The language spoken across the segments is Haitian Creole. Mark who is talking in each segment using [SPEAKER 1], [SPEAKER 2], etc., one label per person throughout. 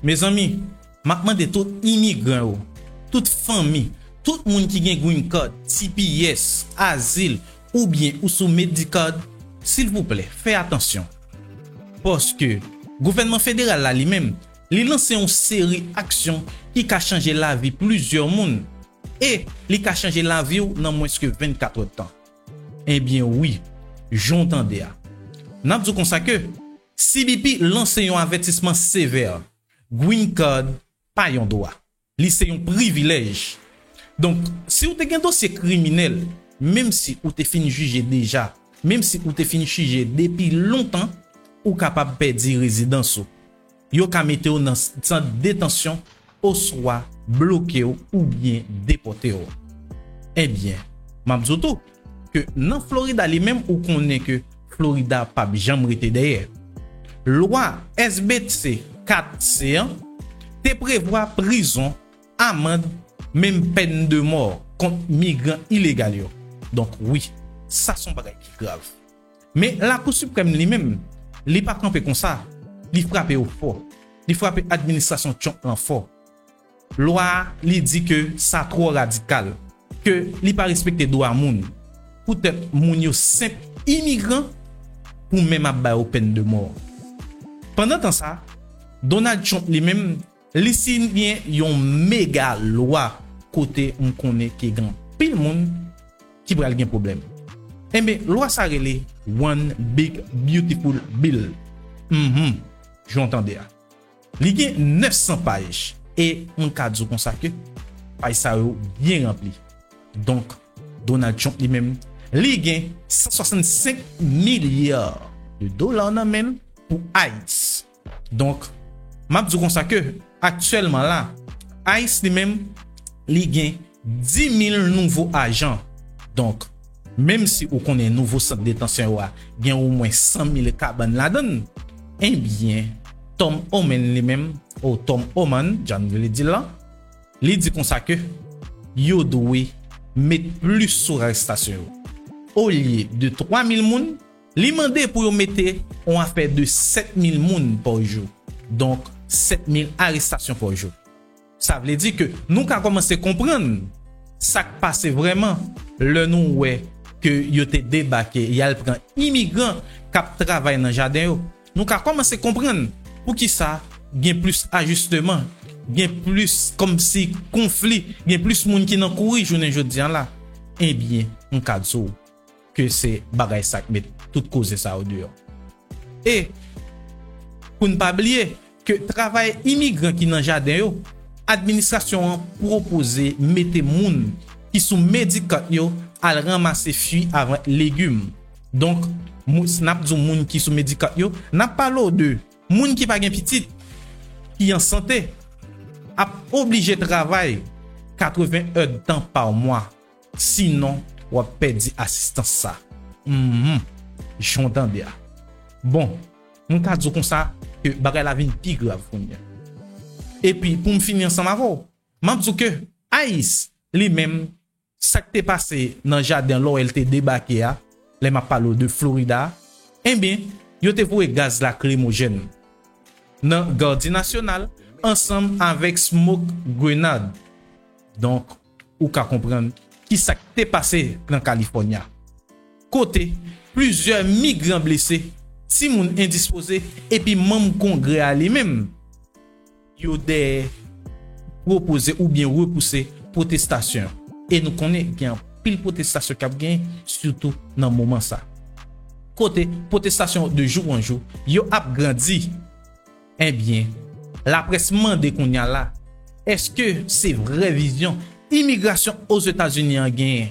[SPEAKER 1] Mes amis, m'a demandé tout immigrant, toute famille, tout monde qui gen green card, TPS, asile ou bien ou sous Medicard, s'il vous plaît, faites attention. Parce que gouvernement fédéral là lui-même, il lance une série d'actions qui a changé la vie plusieurs monde et il a changé la vie dans moins que 24 heures de temps. Eh bien oui, j'entendais. N'a pas comme ça que CBP lance un avertissement sévère. Green card pas un droit. C'est un privilège. Donc, si vous avez un dossier criminel, même si vous avez fini jugé déjà, même si vous avez fini jugé depuis longtemps, ou capable de perdre résidence, vous pouvez mettre dans centre de détention, ou soit bloqué ou bien déporté. Eh bien, je dis tout que dans Florida, lui-même, ou connaît que Florida pas jamais été derrière. Loi SBC 4C te prévoit prison, amende, même peine de mort contre migrants illégaux. Donc oui, ça sont bagages qui grave. Mais la Cour suprême lui-même, il pas campé comme ça, il frappe au fort, il frappe administration en fort. Loi lui dit que ça trop radical, que il pas respecter droit moun. Peut-être moun yo simple immigrant pour même à au peine de mort. Pendant temps ça, Donald Trump lui-même li signe yon méga loi côté on connaît qui grand pile monde qui pral gen problème. Eh bien, loi ça relé One Big Beautiful Bill. J'entendais. Li gen 900 pages et on ka di comme ça que page ça bien rempli. Donc Donald Trump lui-même li gen 165 milliards de dollars nan men pour ICE. Donc m'a dit comme ça que actuellement là ICE lui-même li gen 10 000 nouveaux agents. Donc même si on connaît nouveau centre de détention gen au moins 100 000 cabanes là-dedans, eh bien Tom Homan lui-même ou Tom Homan, j'en veux dire là, il dit comme ça que yo doit mettre plus sur arrestation. Au lieu de 3000 moun, li mandé pour yo mettre on affaire de 7000 moun par jour. Donc 7000 arrestations par jour. Ça veut dire que nous avons commencé à comprendre ça qui passe vraiment le nous ouais que yo te débarqué, y a prend immigrant qui travaille dans jardin. Nous avons commencé à comprendre pour qui ça gain plus ajustement, gain plus comme si conflit, gain plus moun qui nan courir journée jodi là. Eh bien, on ka di que c'est bagay ça qui met toute cause ça au dehors. Et pour ne pas oublier que travail immigrant qui dans jardin yo, administration proposé mettre moun qui sous médicament yo al ramasser fruits avant légumes. Donc snap du moun qui sous médicament yo, n'a parlé de moun qui pas gen petit qui en santé a obligé travailler 80 heures de temps par mois. Sinon ou perdre assistance ça. J'entends bien. Bon, on ka dit comme ça que bagay la vie plus grave pour nous. Et puis pour me finir ensemble avant, m'a dit que ICE lui-même ça qui t'est passé dans jardin là où elle t'est débarqué a, les m'a parlé de Florida, eh bien, yo te voué gaz lacrymogène dans Garde nationale ensemble avec smoke grenade. Donc, ou ka comprendre qui ça qui t'est passé dans Californie. Côté plusieurs migrants blessés, si moun indisposé et puis même congrès à lui-même yo des proposer ou bien repousser protestation et nous connaît bien pile protestation qui a gain surtout dans moment ça. Côté protestation de jour en jour, yo a grandi. Eh bien, la presse mande qu'on y a là. Est-ce que c'est vraie vision immigration aux États-Unis en gain?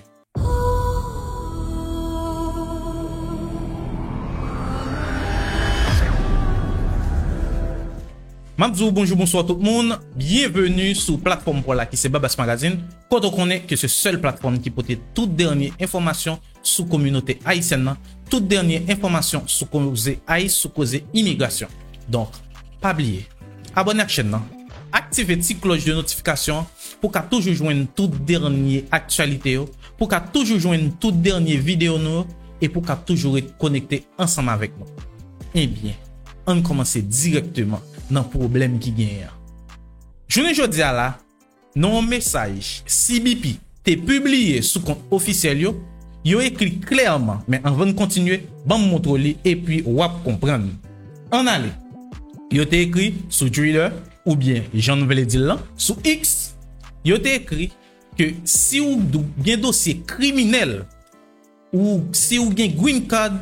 [SPEAKER 1] Mabzou, bonjour, bonsoir tout le monde. Bienvenue sur plateforme pour la qui c'est Babas Magazine. Quand on connaît que c'est seule plateforme qui porte toute dernière information sur communauté haïtienne, toute dernière information sur cause haïs, sur cause immigration. Donc, pas oublier, abonnez à la chaîne, activez la petite cloche de notification pour qu'à toujours joindre toute dernière actualité, pour qu'à toujours joindre toute dernière vidéo nous et pour qu'à toujours être connecté ensemble avec nous. Eh bien, on commence directement dans le problème qui gagne. Jounen jodi a la, non message CBP te publié sous compte officiel yo écrit clairement, mais avant de continuer, bon montre li et puis wap comprendre. En aller. Yo te écrit sous Twitter ou bien j'en voulais dire là, sous X, yo te écrit que si ou gen dossier criminel ou si ou gen green card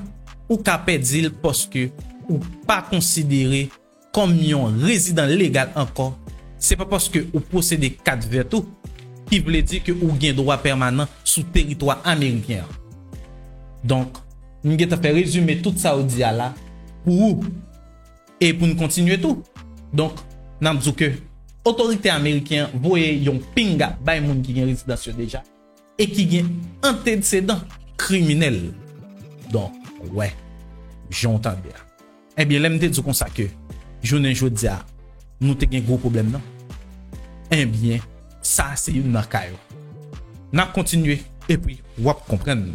[SPEAKER 1] ou ka perdre parce que ou pas considéré comme un résident légal encore, c'est pas parce que ou possédez carte verte qui veut dire que ou gen droit permanent sous territoire américain. Donc, nous avons fait résumer tout ça au dia là pour vous et pour nous continuer tout. Donc, nous avons dit que autorité américaine voyez yon pinga bay moun qui gen résidence déjà et qui gen antécédent criminel. Donc, ouais, j'entends bien. Eh bien, l'aime dit comme ça que journée jodi a nous te gen gros problème non. Eh bien, ça c'est une nakayo. N'a continuer et puis wap comprendre.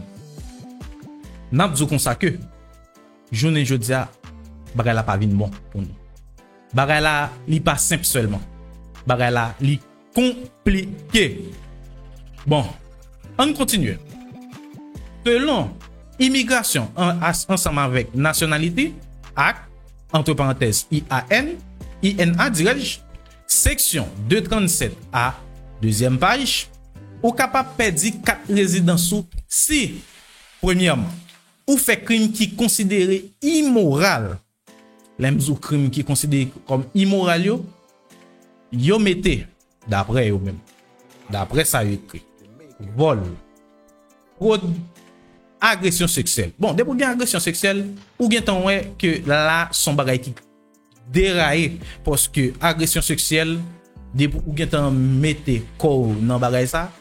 [SPEAKER 1] N'a dit comme ça que journée jodi a bagay la pas vinn bon pour nous. Bagay la li pas simple seulement. Bagay la li compliqué. Bon, on continue. Selon immigration ensemble avec nationalité, acte, entre parenthèses INA dirais-je, section 237A, deuxième page, ou capable perdre 4 résidences si, premièrement, ou fait crime qui est considéré immoral. Les crime qui est considéré comme immoral, yo mettez, d'après eux même, d'après ça écrit, vol, fraude, agression sexuelle. Bon, depuis bien agression sexuelle, ou bien tant ouais que là son bagay qui déraillé parce que agression sexuelle, depuis ou bien tant mettez corps dans bagay ça,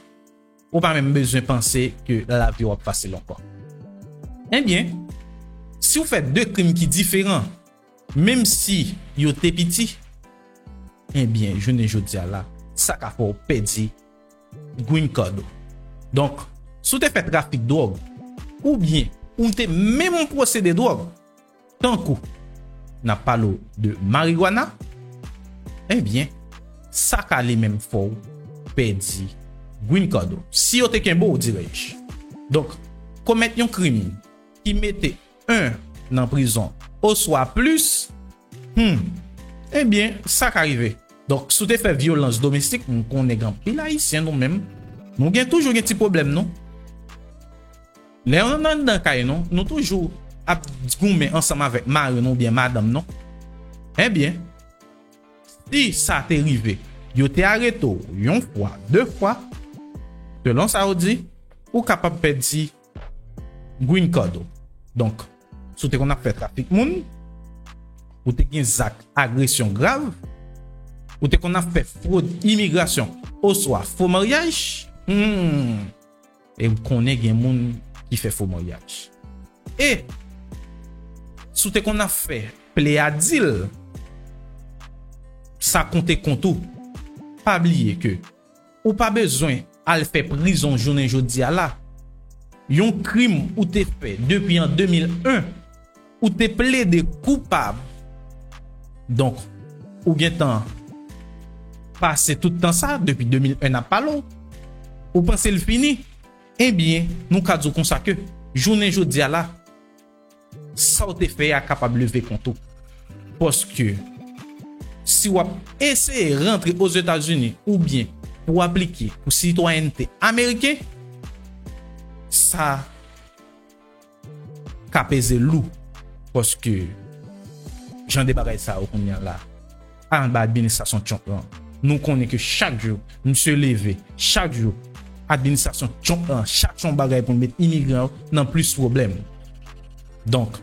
[SPEAKER 1] ou pas même besoin de penser que la vie va passer longtemps. Eh bien, si vous faites deux crimes qui différents, même si vous êtes petit, eh bien, je ne dis là, ça qu'a fait perdre green card. Donc, si vous fait trafic de drogue, ou bien, ou te même procédé de drogue, tant que n'a pas l'eau de marijuana, eh bien, ça qu'a les mêmes fort perdre green card. Si vous êtes un beau, dirais-je. Donc, commettre un crime qui mettait un dans prison ou soit plus, eh bien, ça qu'arrive. Donc, si tu fais violence domestique, nous connaissons grand pile haïtien nous-mêmes, nous avons toujours un petit problème, non? Les gens dans le cas, non, nous toujours ensemble avec Marie, non, bien madame, non? Eh bien, si ça t'est arrivé, yo t'es arrêté une fois, deux fois, selon ça on dit, ou capable de perdre green card. Donc, si tu as fait trafic moun, ou tu as une agression grave, ou tu as fait fraude immigration, ou soit faux mariage, et vous connaissez des gens qui fait faux mariage. Et, si tu as fait pléadil, ça compte tout. Pas oublier que, ou pas besoin de faire prison journée jodi à la. Yon crime ou t'es fait depuis en 2001 ou t'es plaidé coupable. Donc, ou bien temps passé tout le temps ça depuis 2001 à pas long. Ou pensez le fini? Eh bien, nous ka dire comme ça que journée jodi à la ça ou t'es fait à capable lever compte. Parce que si vous essayez de rentrer aux États-Unis ou bien pour appliquer pour citoyenneté américaine, ça ka pèse loup parce que j'en débarrasse ça au combien là en bas administration champion nous connaissons que chaque jour monsieur levé chaque jour administration champion chaque son bagage pour mettre immigrants dans plus problème. Donc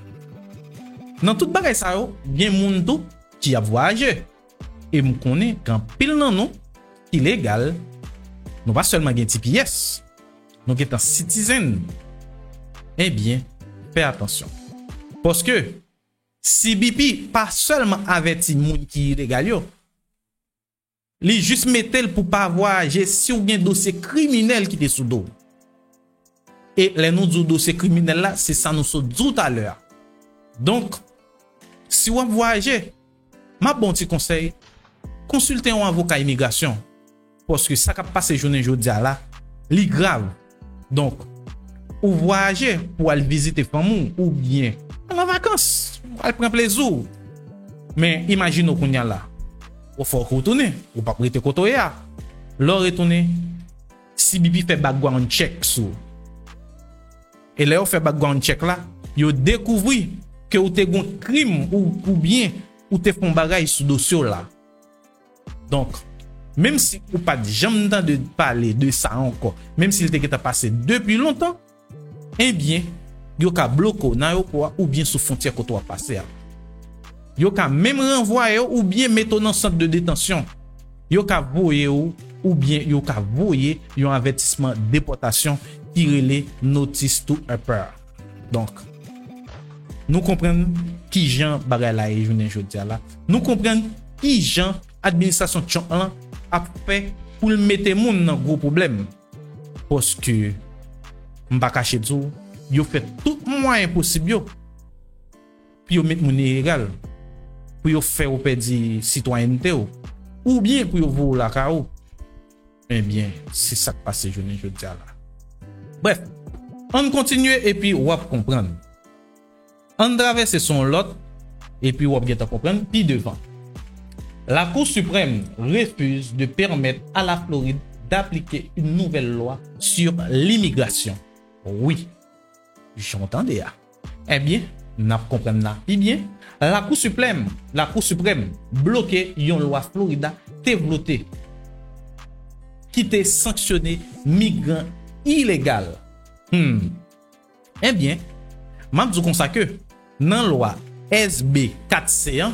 [SPEAKER 1] dans toute bagage ça bien monde tout qui a voyagé et me connaît quand pile nan non illégal non pas seulement gen TPS nous sommes citoyens. Eh bien, fais attention. Parce que CBP pas seulement averti moun qui illégal yo. Li juste mettel pour pas voyager si ou gen dossier criminel qui est sous dos. Et les noms du dossier criminel là, c'est ça nous so dit tout à l'heure. Donc, si vous voyagez, ma bon petit conseil, consultez un avocat immigration. Parce que ça qui passe journée jodi là, li grave. Donc, ou voyager pour aller visiter famille ou bien en vacances, aller prendre plaisir. Mais imaginez qu'on y a là. Ou faut retourner, ou pas prêter côté là. Leur retourner si Bibi fait background check sur. Et là, on fait background check là, yo découvrir que ou te gon crime ou bien ou te font bagay sous dossier là. Donc, même si ou pas jamais temps de parler de ça encore, même s'il était passé depuis longtemps, eh bien, yo ka bloqué dans l'aéroport ou bien sous frontière que toi passer. Yo ka même renvoyer ou bien mettre dans centre de détention. Yo ka voyer ou bien yo ka voyer un avertissement déportation qui relève notice to appear. Donc, nous comprenons qui Jean bagay la et journée jodi là. Nous comprenons qui Jean administration Trump a fait pour mettre moun dans gros problème. Parce que m'pa cacher tout, yo fait tout moyen possible yo. Puis yo mettre moun illégal. Pour yo faire ou perdre citoyenneté ou bien pour yo voler la cao. Eh bien, c'est ça qui passe journée jodi là. Bref, on continue et puis on va comprendre. On traverse son lot et puis on va comprendre puis devant. La Cour suprême refuse de permettre à la Floride d'appliquer une nouvelle loi sur l'immigration. Oui, j'entendais. Eh bien, nous comprenons là. Eh bien, la Cour suprême bloqué une loi Florida te voté qui te sanctionné migrants illégal. Eh bien, m'a dit comme ça que dans loi SB 4C1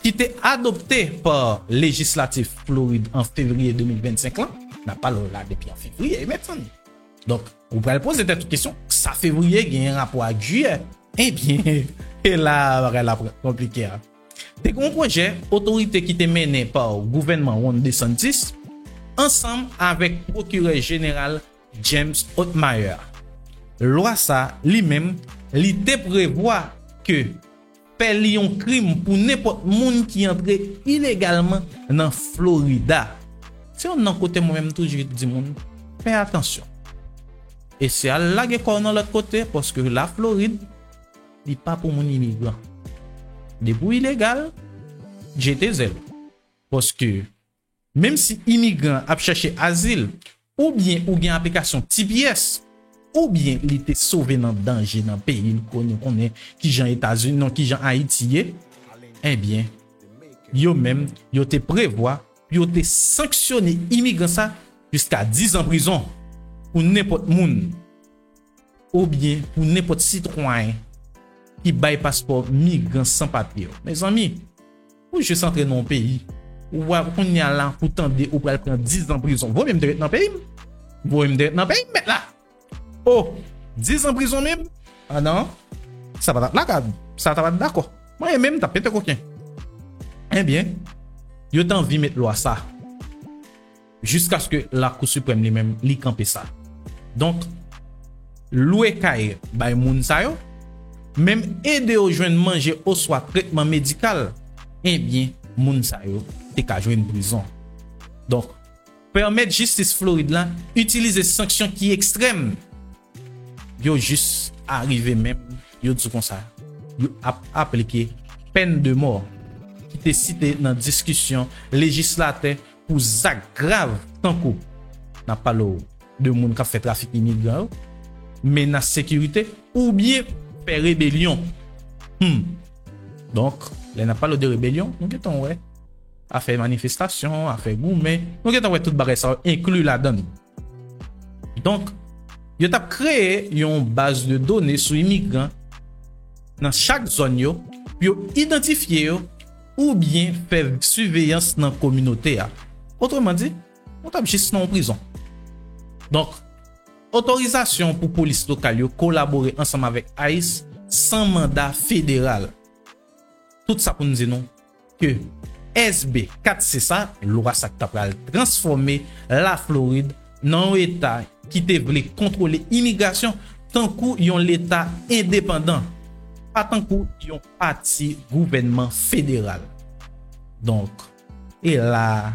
[SPEAKER 1] qui était adopté par législatif Floride en février 2025 là, n'a pas là depuis en février maintenant. Donc, vous pouvez poser cette question, ça février il y a un rapport avec juillet. Eh bien, et là compliqué. C'est un projet autorité qui était mené par le gouvernement Ron DeSantis ensemble avec procureur général James Otmaier. Loi ça lui-même, li te prévoit que faire un crime pour n'importe monde qui entre illégalement dans Florida. Si on en côté moi-même toujours dit monde, fais attention. Et c'est à la guerre dans l'autre côté parce que la Floride n'est pas pour mon immigrant. Depuis illégal, j'étais zèle. Parce que même si immigrant a cherché asile ou bien application TPS ou bien il était sauvé dans danger dans pays qu'on est qui gens États-Unis non qui gens Haïti, eh bien yo même yo te prévoit yo te sanctionné immigrant ça jusqu'à 10 ans prison pour n'importe monde ou bien pour n'importe citoyen qui bail passeport migrant sans papier. Mes amis, ou je centre dans un pays ou on y a là pour tendre ou pour prendre 10 ans prison. Vous même dans pays. Vous même dans pays mais là. Oh, 10 ans prison même. Ah non. Ça va là ça va d'accord. Moi même t'as pété coquin. Eh bien, yo t'en envie mettre loi ça. Jusqu'à ce que la Cour suprême lui-même li camper ça. Donc louer kay bay moun sa yo, même aider aux jeunes manger au soit traitement médical, eh bien moun sa yo te ka joindre prison. Donc permettre justice Floride là utiliser sanctions qui extrêmes. Yo juste arrivé même yo dit comme ça. Yo appliquer peine de mort qui était cité dans discussion législative pour zak grave tant que n'a pas l'eau de monde qui fait trafic immigrant, menace sécurité ou bien faire rébellion. Donc, là n'a pas l'eau de rébellion, nous getons ouais à faire manifestation, à faire gourmet, nous getons ouais tout bagay ça inclus là-dedans. Donc, yo t'a créé une base de données sur immigrants dans chaque zone yo, puis identifier yo ou bien faire surveillance dans la communauté. Autrement dit, on t'a juste en prison. Donc, autorisation pour police locale yo collaborer ensemble avec ICE sans mandat fédéral. Tout ça pour nous dire non que SB 4 c'est ça, loi ça qui t'a transformer la Floride dans un état qui te voulait contrôler l'immigration tant que yon l'état indépendant, pas tant que yon parti gouvernement fédéral. Donc, et là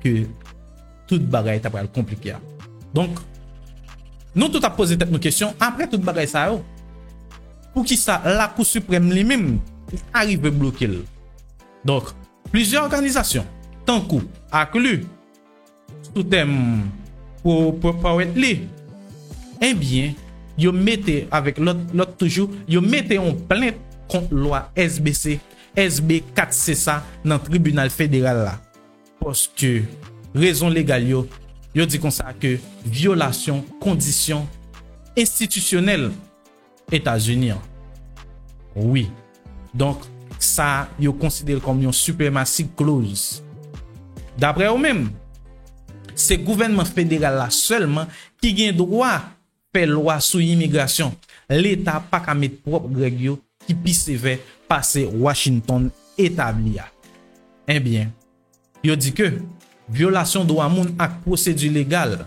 [SPEAKER 1] que tout bagay t'a pral compliqué. Donc nous tout a posé tête nos questions après tout bagay ça yo. Pour qui ça la Cour suprême lui-même arrive bloquer. Donc plusieurs organisations tant que ACLU sous thème pour eh bien yo mettez avec l'autre toujours yo mettez en plainte contre loi SB 4C ça dans tribunal fédéral là parce que raison légale yo dit comme ça que violation conditions institutionnelles États-Unis. Oui. Donc ça yo considère comme une suprématie clause. D'après eux-mêmes, c'est gouvernement fédéral là seulement qui gagne droit faire loi sur immigration. L'État pas qu'à mettre propre règle qui pi sévère passer Washington établi. Eh bien, yo dit que violation droit moun ak procédure légale.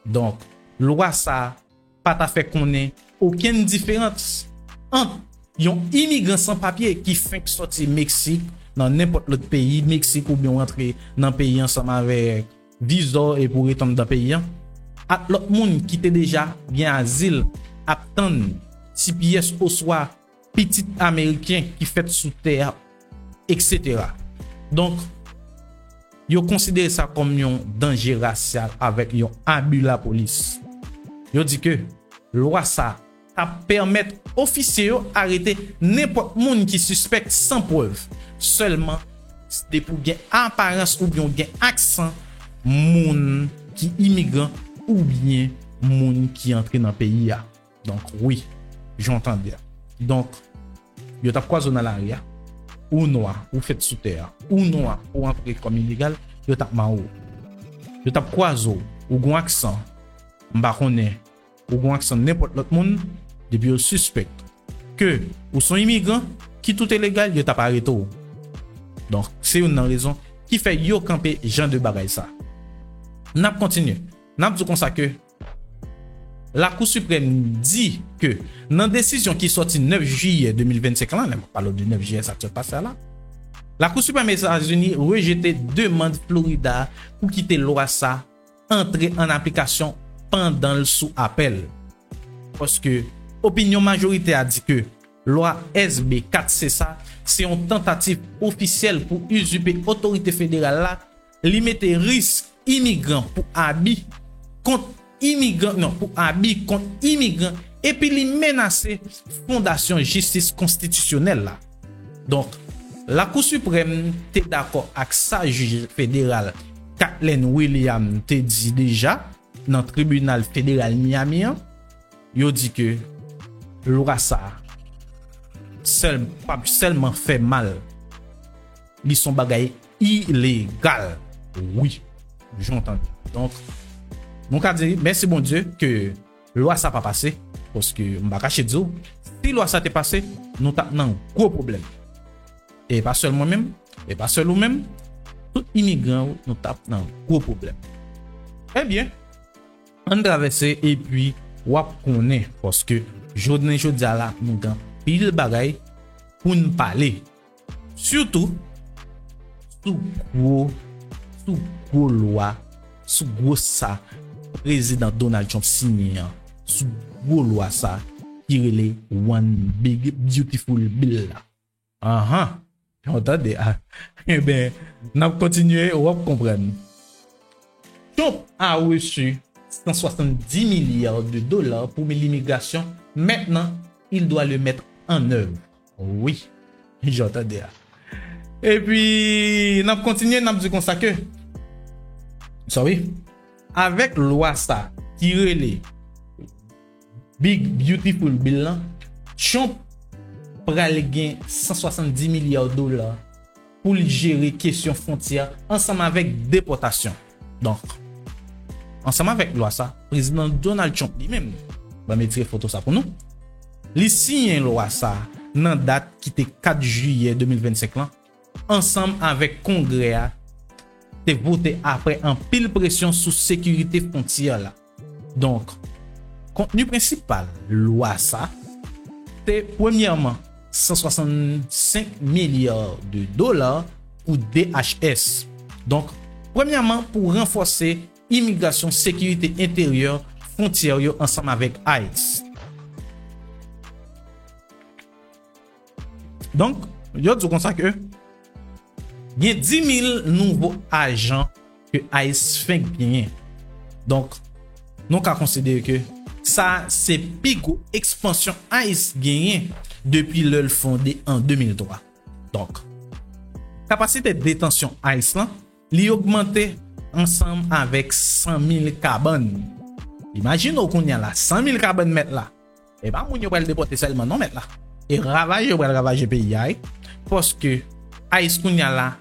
[SPEAKER 1] Donc, loi ça pas ta fait connaît aucune différence entre yon immigrant sans papier qui fait sortir Mexique dans n'importe l'autre pays, Mexique ou bien rentrer dans pays ensemble avec visa et pour retourner dans pays à l'autre monde qui était déjà bien asile attend si pièces au soir petit américain qui fait sous terre etc. Donc yo considère ça comme un danger racial avec un abus la police. Yo dit que loi ça permettre officiers arrêter n'importe monde qui suspecte sans preuve seulement de pour bien apparence ou bien gain accent monde qui immigrant ou bien monde qui entre dans pays. Donc oui, j'entends bien. Donc yo t'a croisé dans l'arrière ou noir ou fait sous terre ou noir ou entrer comme illégal, yo t'a marou. Yo t'a croisé ou gon accent m'pa connait ou gon accent n'importe l'autre monde depuis au suspect que ou sont immigrants qui tout est légal, yo t'a pas arrêté. Donc c'est une raison qui fait yo camper gens de bagay ça. N'a continue. N'a dit comme ça que la Cour suprême dit que dans décision qui sorti 9 juillet 2025 là, on parle du 9 juillet ça se passe là. La Cour suprême des États-Unis rejeté demande Florida pour quitter loi ça entrer en application pendant le sous appel. Parce que opinion majorité a dit que loi SB 4C ça c'est une tentative officielle pour usurper autorité fédérale là, limiter risque immigrant pour habit contre immigrant non pour habit contre immigrant et puis li menacer fondation justice constitutionnelle là. Donc la Cour suprême t'est d'accord avec sa juge fédérale Kathleen Williams te dit déjà dans tribunal fédéral Miami yo dit que loi ça pas seulement fait mal, ils sont bagay illégal. Oui, j'entends. Donc mon cas dit merci bon Dieu que loi ça pas passé parce que m'ba cacher dire si loi ça t'est passé nous t'a nan gros problème. Et pas seulement même et pas seul ou même tout immigrant nous t'a nan gros problème. Eh bien, on traverse et puis wap connaît parce que journée là nous gan pile bagay pour nous parler surtout sous gros loi sous gros ça président Donald Trump signé sous gros loi ça qui relait one big beautiful bill là. Entendez eh ben n'a continuer on va comprendre. Trump a reçu 170 milliards de dollars pour l'immigration. Maintenant, il doit le mettre en œuvre. Oui, j'entendais. Et puis, nous continuons, nous disons comme ça que, sorry, avec loi ça, qui relève Big Beautiful Bill, Trump pral gain 170 milliards de dollars pour gérer question frontière ensemble avec déportation. Donc, ensemble avec loi ça, président Donald Trump lui-même va mettre photo ça pour nous. Il signe une loi ça dans date qui était 4 juillet 2025 là, ensemble avec Congrès a voté après en pile pression sous sécurité frontière là. Donc, contenu principal loi ça, c'est premièrement 165 milliards de dollars ou DHS. Donc, premièrement, pour renforcer immigration, sécurité intérieure, frontière ensemble avec ICE. Donc, yo dis comme ça que il y a 10 000 nouveaux agents que ICE fait gagner. Donc, nous avons considéré que ça, c'est plus grosse expansion ICE gagné depuis le fondé en 2003. Donc, capacité de détention ICE là, li augmenté ensemble avec 100 000 cabanes. Imaginez qu'on y a là 100 000 cabanes mettre là. Et pas moun yo va le déporter seulement non mettre là. Et ravager pays parce que ICE qu'on y a là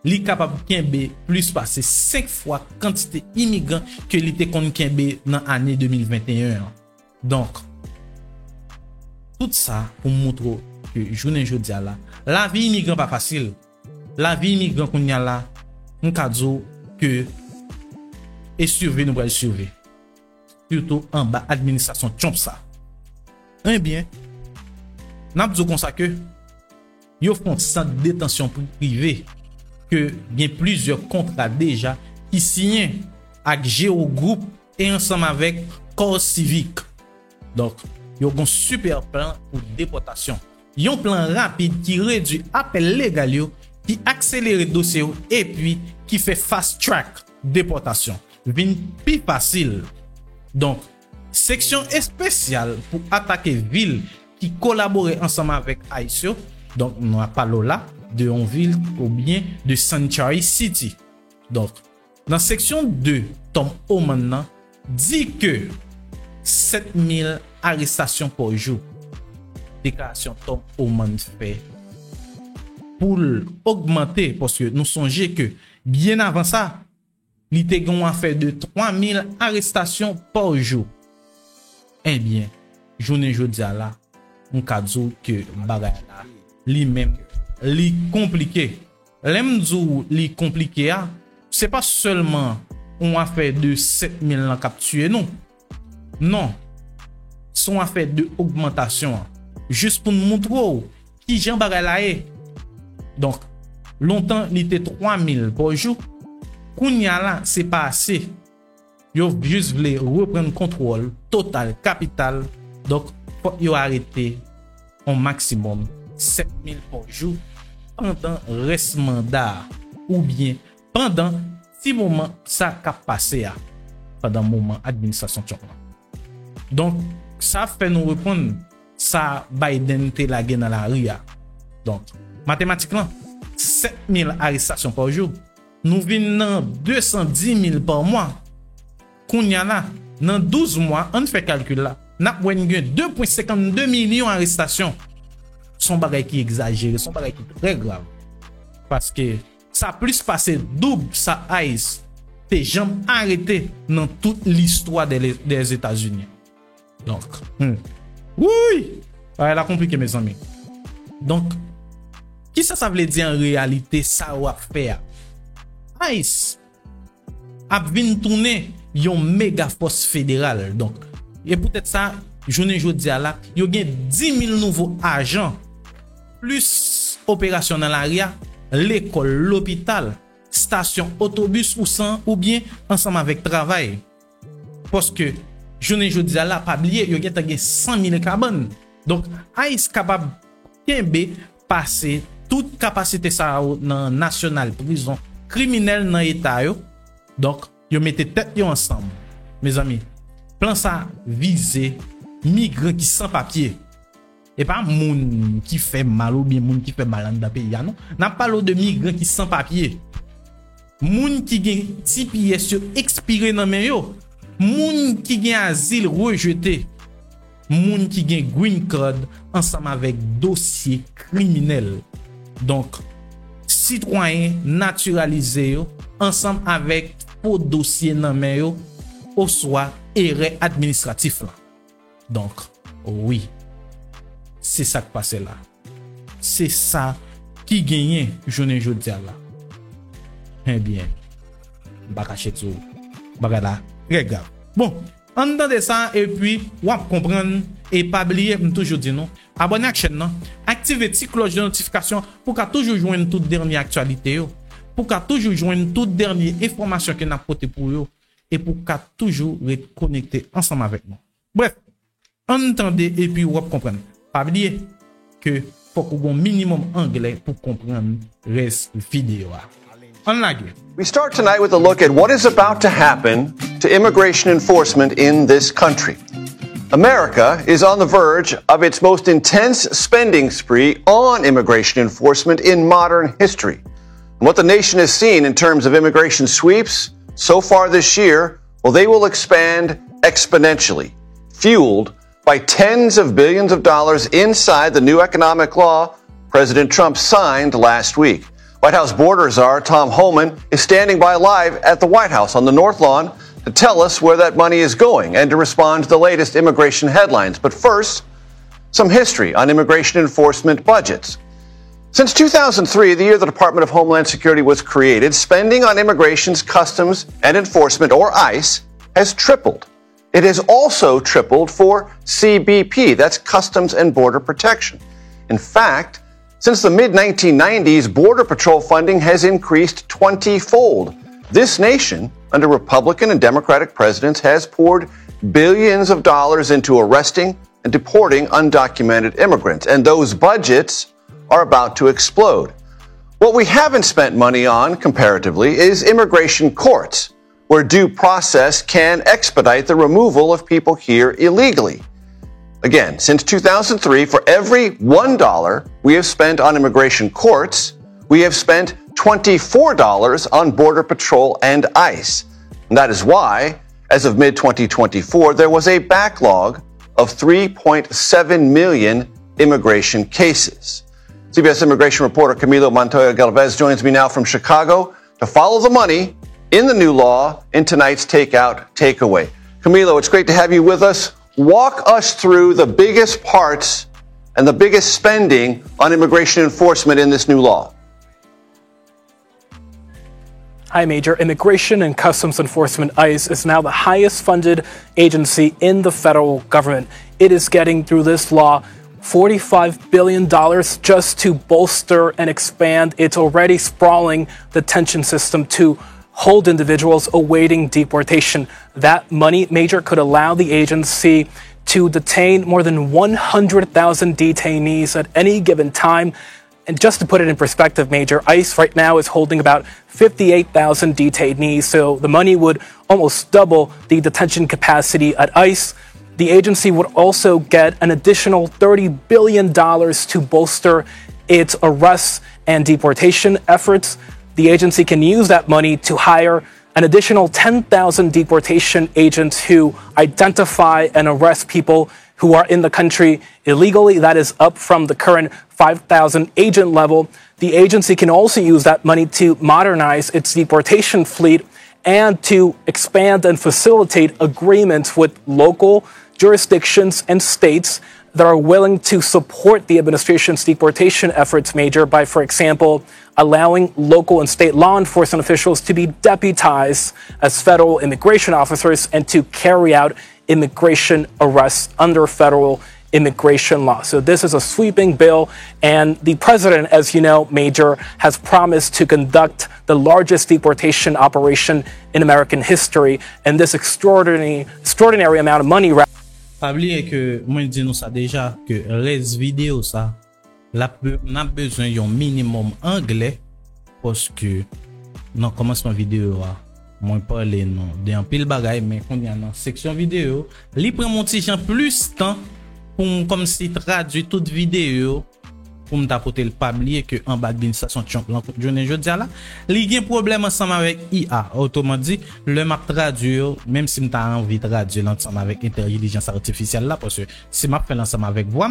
[SPEAKER 1] li capable kembe plus passer 5 fois quantité immigrants que li te kon kembe dans année 2021. Donc tout ça pour montrer que journée jodi là la vie immigrant pas facile. La vie immigrant qu'on y a là on ka dire que et surveiller nous va surveiller. Surtout en bas administration Trump ça. Eh bien, n'a dit comme ça que yo font centre de détention privé que il y a plusieurs contrats déjà qui signent avec Géo Group et ensemble avec Corps Civique. Donc, yo un super plan pour déportation. Yon plan rapide qui réduit appel légal yo, qui accélère dossier et puis qui fait fast track déportation. Vin plus facile. Donc, section spéciale pour attaquer ville qui collaborent ensemble avec ICE. Donc, nous parlons là de Onville ou bien de Sanctuary City. Donc, dans section 2, Tom Oman dit que 7000 arrestations par jour. Déclaration Tom Oman fait pour augmenter parce que nous songeons que bien avant ça, il était a fait de 3000 arrestations par jour. Eh bien, journée jodi là, on ka dire que bagay là, lui-même, li compliqué. L'aime dire li compliqué a, c'est pas seulement on a fait de 7000 lan capturé non. Non. Son affaire de augmentation juste pour nous montrer qui Jean bagay là est. Donc, longtemps il était 3000 par jour. Kounya là, c'est pas assez. Yo juste voulait reprendre contrôle total capital. Donc, faut yo arrêter au maximum 7000 par jour pendant reste mandat ou bien pendant 6 moments ça qu'a passé pendant moment administration Trump. Donc, ça fait nous répondre ça Biden te la dans la rue. Donc, mathématiquement 7000 arrestations par jour. Nous venons 210 000 par mois. Kounya là, dans 12 mois, on fait calcul là. N'a pas 2,52 millions d'arrestations. Son bagay qui exagéré, son bagay qui très grave. Parce que ça plus passé double ça ICE. T'es jamais arrêté dans toute l'histoire des États-Unis. Donc, oui, elle a compliqué mes amis. Donc, qui ça veut dire en réalité ça va faire? ICE a vinn tourner yon méga force fédérale. Donc, et peut-être ça, journée jodi là, yo gen 10 000 nouveaux agents plus opérationnel area, l'école, l'hôpital, station autobus ou bien ensemble avec travail. Parce que journée jodi là, pas oublier, yo gen 100 000 cabanes. Donc, ICE capable kembe passer toute capacité ça dans national prison criminel dans état yo. Donc yo mettez tête yo ensemble mes amis. Plan ça viser migrants qui sans papier et pas moun qui fait mal ou bien moun qui fait mal dans pays non. N'a parlé de migrants qui sans papier. Moun qui gen TPS expiré dans men yo. Moun qui gen asile rejeté. Moun qui gen green card ensemble avec dossier criminel. Donc citoyens naturalisés ensemble avec pour dossier nan men yo au soit erreur administratif là. Donc oui, c'est ça qui passe là. C'est ça qui gagne journée jodi là. Eh bien, bakache tout bagala très grave. Bon, entendez ça et puis ou comprendre et pas oublier toujours dire non. Abonnez à la chaîne non, activer ti cloche de notification pour qu'à toujours joindre toute dernière actualité yo, pour qu'à toujours joindre toute dernière information que n'a porté pour yo et pour qu'à toujours être connecté ensemble avec nous. Bref, entendez et puis vous comprenez. Pas oublier que faut qu'on minimum anglais pour comprendre reste vidéo.
[SPEAKER 2] We start tonight with a look at what is about to happen to immigration enforcement in this country. America is on the verge of its most intense spending spree on immigration enforcement in modern history. And what the nation has seen in terms of immigration sweeps so far this year, well, they will expand exponentially, fueled by tens of billions of dollars inside the new economic law President Trump signed last week. White House border czar Tom Homan is standing by live at the White House on the North Lawn to tell us where that money is going and to respond to the latest immigration headlines. But first, some history on immigration enforcement budgets. Since 2003, the year the Department of Homeland Security was created, spending on immigration's customs and enforcement, or ICE, has tripled. It has also tripled for CBP, that's Customs and Border Protection. In fact, since the mid-1990s, Border Patrol funding has increased 20-fold. This nation, under Republican and Democratic presidents, has poured billions of dollars into arresting and deporting undocumented immigrants, and those budgets are about to explode. What we haven't spent money on, comparatively, is immigration courts, where due process can expedite the removal of people here illegally. Again, since 2003, for every $1 we have spent on immigration courts, we have spent $24 on Border Patrol and ICE. And that is why, as of mid-2024, there was a backlog of 3.7 million immigration cases. CBS immigration reporter Camilo Montoya Galvez joins me now from Chicago to follow the money in the new law in tonight's Takeout Takeaway. Camilo, it's great to have you with us. Walk us through the biggest parts and the biggest spending on immigration enforcement in this new law.
[SPEAKER 3] Hi, Major. Immigration and Customs Enforcement, ICE, is now the highest funded agency in the federal government. It is getting, through this law, $45 billion just to bolster and expand its already sprawling detention system to hold individuals awaiting deportation. That money, Major, could allow the agency to detain more than 100,000 detainees at any given time. And just to put it in perspective, Major, ICE right now is holding about 58,000 detainees, so the money would almost double the detention capacity at ICE. The agency would also get an additional $30 billion to bolster its arrests and deportation efforts. The agency can use that money to hire an additional 10,000 deportation agents who identify and arrest people who are in the country illegally. That is up from the current 5,000 agent level. The agency can also use that money to modernize its deportation fleet and to expand and facilitate agreements with local jurisdictions and states that are willing to support the administration's deportation efforts, Major, by, for example, allowing local and state law enforcement officials to be deputized as federal immigration officers and to carry out immigration arrests under federal immigration law. So this is a sweeping bill, and the president, as you know, Major, has promised to conduct the largest deportation operation in American history, and this extraordinary amount of money.
[SPEAKER 1] Pas oublier que moi dis nous ça déjà que les vidéos ça n'a besoin d'un minimum anglais parce que dans commencement vidéo moi parler non d'un pile bagaille mais qu'on y a dans section vidéo li prend mon petit temps plus temps pour comme si traduire toute vidéo pour m'apporter le pas oublier que en bas d'une station journée jeudi là li gen problème ensemble avec IA autrement dit le m'a traduire même si m'ta envie de traduire ensemble avec intelligence artificielle là parce que si m'a fait ensemble avec voix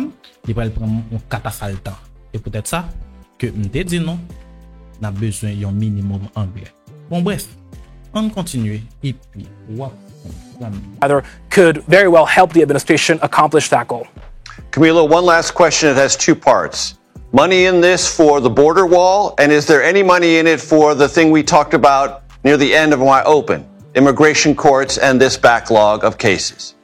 [SPEAKER 1] il va prendre un catafal temps et peut-être ça que m'te dit non n'a besoin d'un minimum anglais. Bon bref, on continue et puis
[SPEAKER 3] either could very well help the administration accomplish that goal.
[SPEAKER 2] Camilo, one last question. It has two parts. Money in this for the border wall, and is there any money in it for the thing we talked about near the end of my open, immigration courts and this backlog of cases?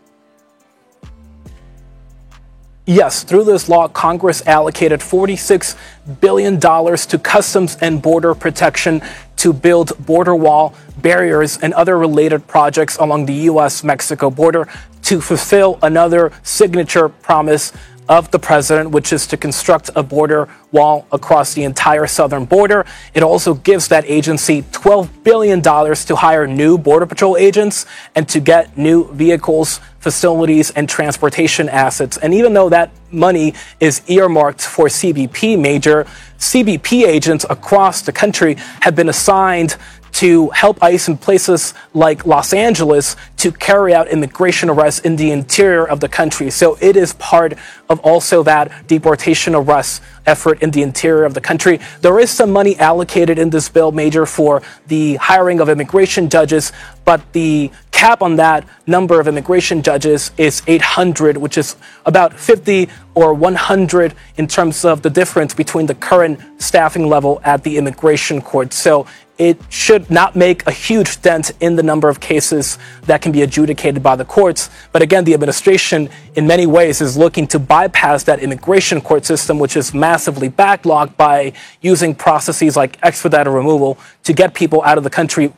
[SPEAKER 3] Yes, through this law, Congress allocated $46 billion to Customs and Border Protection to build border wall, barriers, and other related projects along the U.S.-Mexico border to fulfill another signature promise of the president, which is to construct a border wall across the entire southern border. It also gives that agency $12 billion to hire new Border Patrol agents and to get new vehicles, facilities, and transportation assets. And even though that money is earmarked for CBP Major, CBP agents across the country have been assigned to help ICE in places like Los Angeles to carry out immigration arrests in the interior of the country. So it is part of also that deportation arrest effort in the interior of the country. There is some money allocated in this bill, Major, for the hiring of immigration judges, but the cap on that number of immigration judges is 800, which is about 50 or 100 in terms of the difference between the current staffing level at the immigration court. So it should not make a huge dent in the number of cases that can be adjudicated by the courts. But again, the administration in many ways is looking to bypass that immigration court system, which is massively backlogged, by using processes like expedited removal to get people out of the country,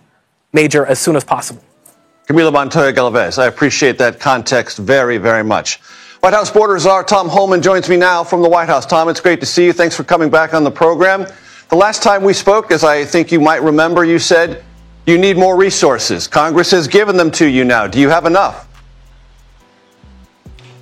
[SPEAKER 3] Major, as soon as possible.
[SPEAKER 2] Camila Montoya Galvez, I appreciate that context very, very much. White House border czar Tom Homan joins me now from the White House. Tom, it's great to see you. Thanks for coming back on the program. The last time we spoke, as I think you might remember, you said you need more resources. Congress has given them to you now. Do you have enough?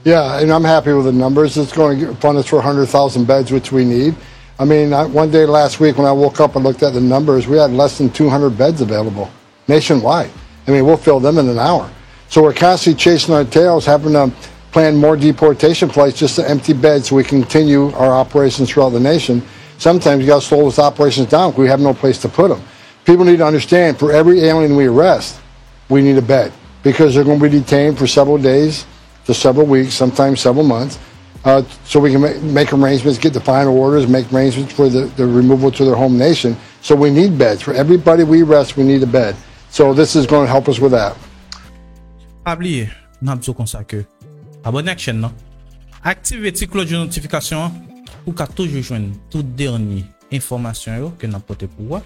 [SPEAKER 4] Yeah, and I'm happy with the numbers. It's going to fund us for 100,000 beds, which we need. I mean, one day last week when I woke up and looked at the numbers, we had less than 200 beds available nationwide. I mean, we'll fill them in an hour. So we're constantly chasing our tails, having to plan more deportation flights just to empty beds so we continue our operations throughout the nation. Sometimes you got to slow those operations down because we have no place to put them. People need to understand, for every alien we arrest, we need a bed because they're going to be detained for several days to several weeks, sometimes several months, so we can make arrangements, get the final orders, make arrangements for the removal to their home nation. So we need beds. For everybody we arrest, we need a bed. So this is going to help us with that.
[SPEAKER 1] Oubliez, n'a pas comme ça que abonnez à la chaîne, activez la cloche de notification pour qu'à toujours joindre toute dernière information que nous porté pour vous,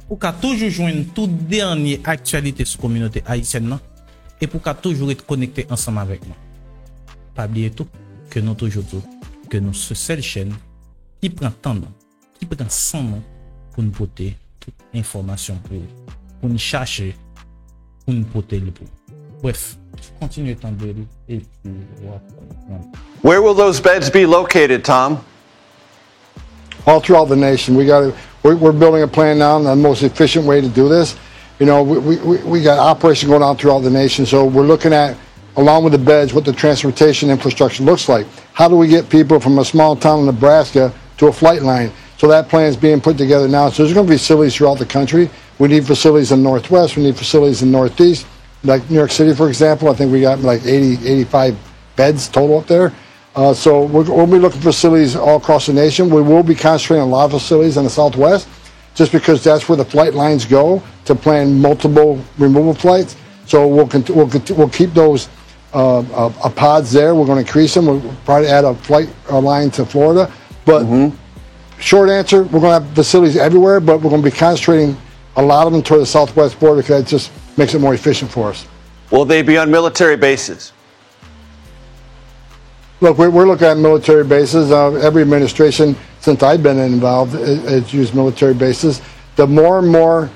[SPEAKER 1] pour qu'à toujours joindre toute dernière actualité sur la communauté haïtienne et pour qu'à toujours être connecté ensemble avec nous. Pas oublier tout que nous toujours tout que nous sommes seule chaîne qui prend temps, qui prend 100 ans pour nous porter toute information pour nous chercher, pour nous porter le pour. Bref, continuez t'en et puis
[SPEAKER 2] Where will those beds be located, Tom?
[SPEAKER 4] All throughout the nation. We're building a plan now on the most efficient way to do this. You know, we got operations going on throughout the nation, so we're looking at, along with the beds, what the transportation infrastructure looks like. How do we get people from a small town in Nebraska to a flight line? So that plan is being put together now. So there's going to be facilities throughout the country. We need facilities in the Northwest. We need facilities in the Northeast. Like New York City, for example, I think we got like 85 beds total up there. So we'll be looking for facilities all across the nation. We will be concentrating on a lot of facilities in the Southwest, just because that's where the flight lines go to plan multiple removal flights. So we'll keep those pods there. We're going to increase them. We'll probably add a flight line to Florida. But short answer, we're going to have facilities everywhere, but we're going to be concentrating a lot of them toward the Southwest border because that just makes it more efficient for us.
[SPEAKER 2] Will they be on military bases?
[SPEAKER 4] Look, we're looking at military bases. Every administration since I've been involved has used military bases. The more and more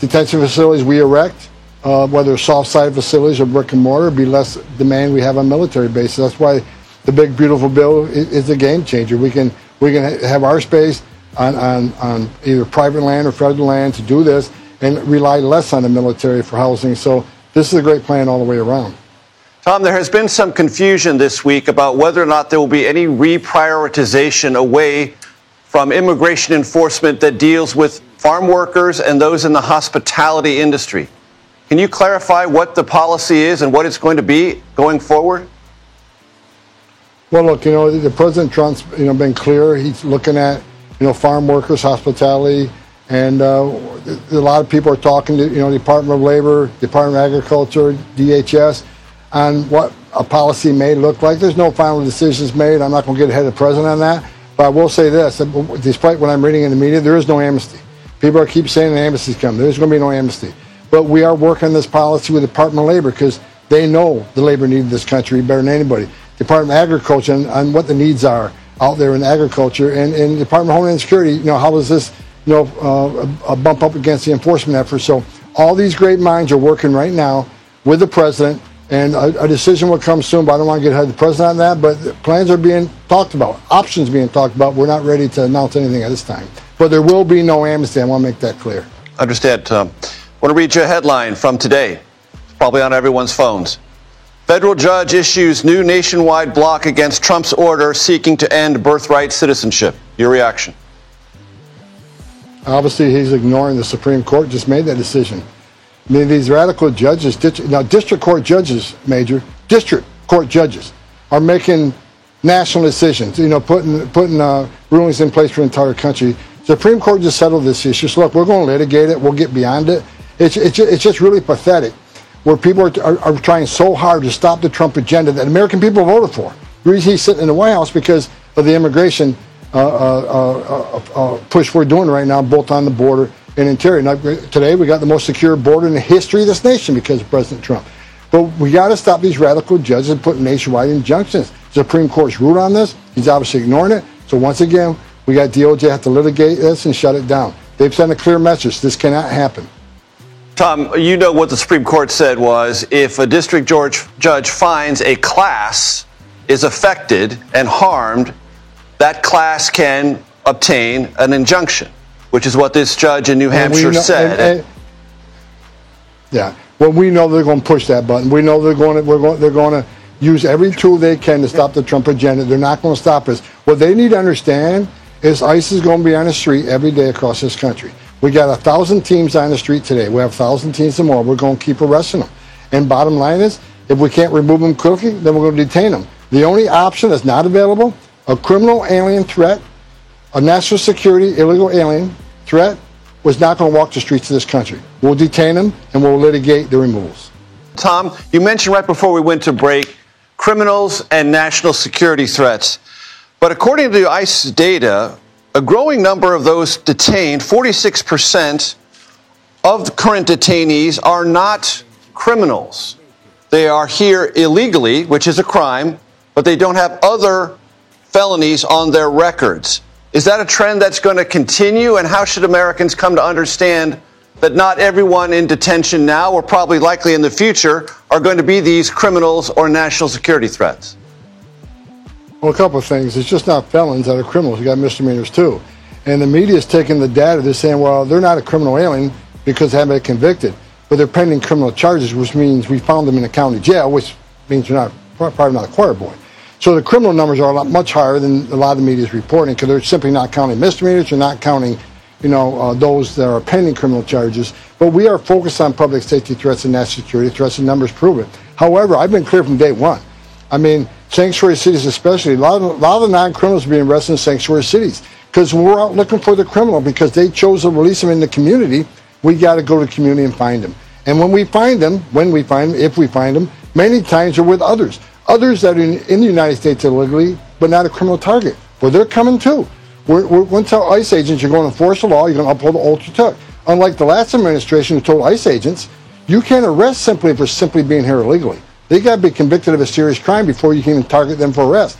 [SPEAKER 4] detention facilities we erect, whether soft-sided facilities or brick and mortar, be less demand we have on military bases. That's why the big beautiful bill is a game changer. We can have our space on either private land or federal land to do this and rely less on the military for housing. So this is a great plan all the way around.
[SPEAKER 2] Tom, there has been some confusion this week about whether or not there will be any reprioritization away from immigration enforcement that deals with farm workers and those in the hospitality industry. Can you clarify what the policy is and what it's going to be going forward?
[SPEAKER 4] Well, look, the President Trump's, been clear. He's looking at, farm workers, hospitality, and a lot of people are talking to, Department of Labor, Department of Agriculture, DHS, on what a policy may look like. There's no final decisions made. I'm not going to get ahead of the president on that. But I will say this, despite what I'm reading in the media, there is no amnesty. People keep saying an amnesty's coming. There's going to be no amnesty. But we are working this policy with the Department of Labor because they know the labor need of this country better than anybody. Department of Agriculture and what the needs are out there in agriculture, and Department of Homeland Security, how does this, bump up against the enforcement effort? So all these great minds are working right now with the president, and a decision will come soon, but I don't want to get ahead of the president on that, but plans are being talked about, options being talked about. We're not ready to announce anything at this time. But there will be no amnesty. I want to make that clear.
[SPEAKER 2] Understand, Tom. I want to read you a headline from today. It's probably on everyone's phones. Federal judge issues new nationwide block against Trump's order seeking to end birthright citizenship. Your reaction?
[SPEAKER 4] Obviously, he's ignoring the Supreme Court. Just made that decision. I mean, these radical judges, district court judges, Major, district court judges are making national decisions, putting rulings in place for the entire country. Supreme Court just settled this issue. So, look, we're going to litigate it. We'll get beyond it. It's just really pathetic where people are trying so hard to stop the Trump agenda that American people voted for. The reason he's sitting in the White House because of the immigration push we're doing right now, both on the border and interior. Now, today, we got the most secure border in the history of this nation because of President Trump. But we got to stop these radical judges and put nationwide injunctions. The Supreme Court's ruled on this. He's obviously ignoring it. So once again, we got DOJ have to litigate this and shut it down. They've sent a clear message. This cannot happen.
[SPEAKER 2] Tom, what the Supreme Court said was if a district judge finds a class is affected and harmed, that class can obtain an injunction, which is what this judge in New Hampshire said.
[SPEAKER 4] Yeah. Well, we know they're going to push that button. We know they're going to use every tool they can to stop the Trump agenda. They're not going to stop us. What they need to understand is ICE is going to be on the street every day across this country. We got 1,000 teams on the street today. We have 1,000 teams and more. We're going to keep arresting them. And bottom line is, if we can't remove them quickly, then we're going to detain them. The only option that's not available, a criminal alien threat, a national security illegal alien threat, was not going to walk the streets of this country. We'll detain them and we'll litigate the removals.
[SPEAKER 2] Tom, you mentioned right before we went to break criminals and national security threats. But according to ICE data, a growing number of those detained, 46% of the current detainees, are not criminals. They are here illegally, which is a crime, but they don't have other felonies on their records. Is that a trend that's going to continue? And how should Americans come to understand that not everyone in detention now, or probably likely in the future, are going to be these criminals or national security threats?
[SPEAKER 4] Well, a couple of things. It's just not felons that are criminals. You got misdemeanors too. And the media's taking the data. They're saying, well, they're not a criminal alien because they haven't been convicted. But they're pending criminal charges, which means we found them in a county jail, which means they're probably not a choir boy. So the criminal numbers are much higher than a lot of the media is reporting because they're simply not counting misdemeanors. They're not counting, those that are pending criminal charges. But we are focused on public safety threats and national security threats, and numbers prove it. However, I've been clear from day one. I mean, sanctuary cities especially, a lot of the non-criminals are being arrested in sanctuary cities because we're out looking for the criminal because they chose to release them in the community. We got to go to the community and find them. And when we find them, if we find them, many times they're with others that are in the United States illegally, but not a criminal target. Well, they're coming too. We're going to tell ICE agents you're going to enforce the law, you're going to uphold the oath you took. Unlike the last administration who told ICE agents, you can't arrest simply for simply being here illegally. They got to be convicted of a serious crime before you can even target them for arrest.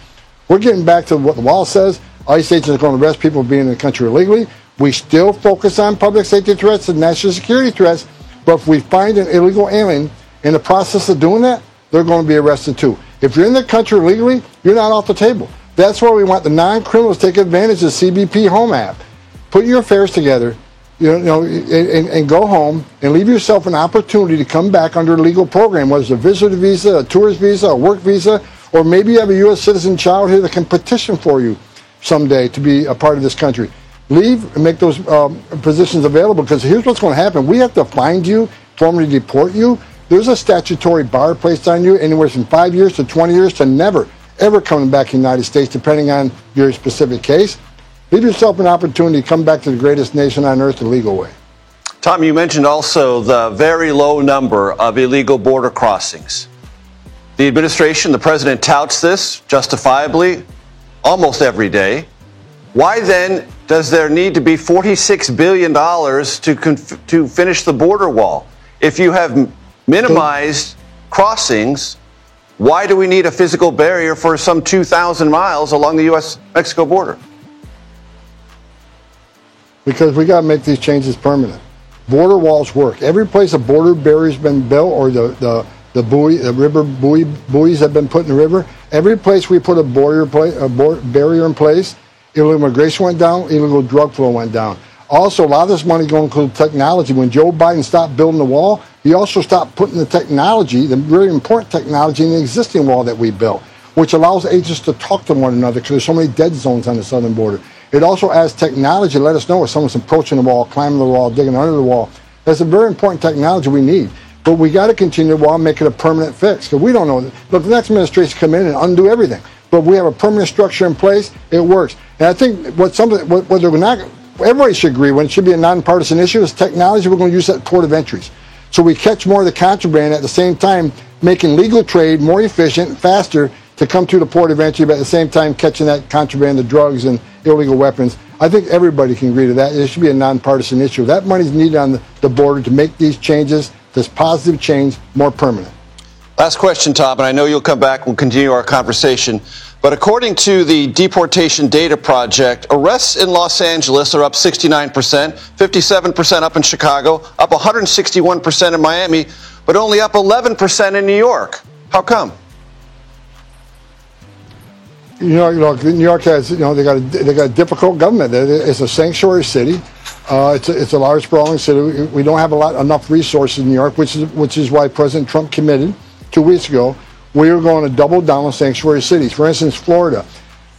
[SPEAKER 4] We're getting back to what the law says. ICE agents are going to arrest people being in the country illegally. We still focus on public safety threats and national security threats, but if we find an illegal alien in the process of doing that, they're going to be arrested too. If you're in the country illegally, you're not off the table. That's why we want the non-criminals to take advantage of the CBP Home app. Put your affairs together, and go home and leave yourself an opportunity to come back under a legal program, whether it's a visitor visa, a tourist visa, a work visa, or maybe you have a U.S. citizen child here that can petition for you someday to be a part of this country. Leave and make those positions available, because here's what's going to happen. We have to find you, formally deport you. There's a statutory bar placed on you, anywhere from 5 years to 20 years to never, ever coming back to the United States, depending on your specific case. Leave yourself an opportunity to come back to the greatest nation on earth the legal way.
[SPEAKER 2] Tom, you mentioned also the very low number of illegal border crossings. The administration, the president touts this justifiably almost every day. Why then does there need to be $46 billion to finish the border wall? If you have minimized crossings, why do we need a physical barrier for some 2,000 miles along the U.S.-Mexico border?
[SPEAKER 4] Because we got to make these changes permanent. Border walls work. Every place a border barrier's been built, or the river buoys have been put in the river, every place we put a barrier in place, illegal immigration went down, illegal drug flow went down. Also, a lot of this money is going to include technology. When Joe Biden stopped building the wall, he also stopped putting the technology, the really important technology, in the existing wall that we built, which allows agents to talk to one another because there's so many dead zones on the southern border. It also adds technology to let us know if someone's approaching the wall, climbing the wall, digging under the wall. That's a very important technology we need. But we got to continue the wall and make it a permanent fix, because we don't know. Look, the next administration come in and undo everything. But we have a permanent structure in place. It works. And I think everybody should agree when it should be a nonpartisan issue is technology. We're going to use at port of entries. So we catch more of the contraband at the same time, making legal trade more efficient, faster to come through the port of entry, but at the same time catching that contraband, the drugs and illegal weapons. I think everybody can agree to that. It should be a nonpartisan issue. That money's needed on the border to make these changes, this positive change, more permanent.
[SPEAKER 2] Last question, Tom, and I know you'll come back. We'll continue our conversation. But according to the Deportation Data Project, arrests in Los Angeles are up 69%, 57% up in Chicago, up 161% in Miami, but only up 11% in New York. How come?
[SPEAKER 4] New York has, they got a difficult government. It's a sanctuary city. It's a large, sprawling city. We don't have enough resources in New York, which is why President Trump committed 2 weeks ago. We are going to double down on sanctuary cities. For instance, Florida.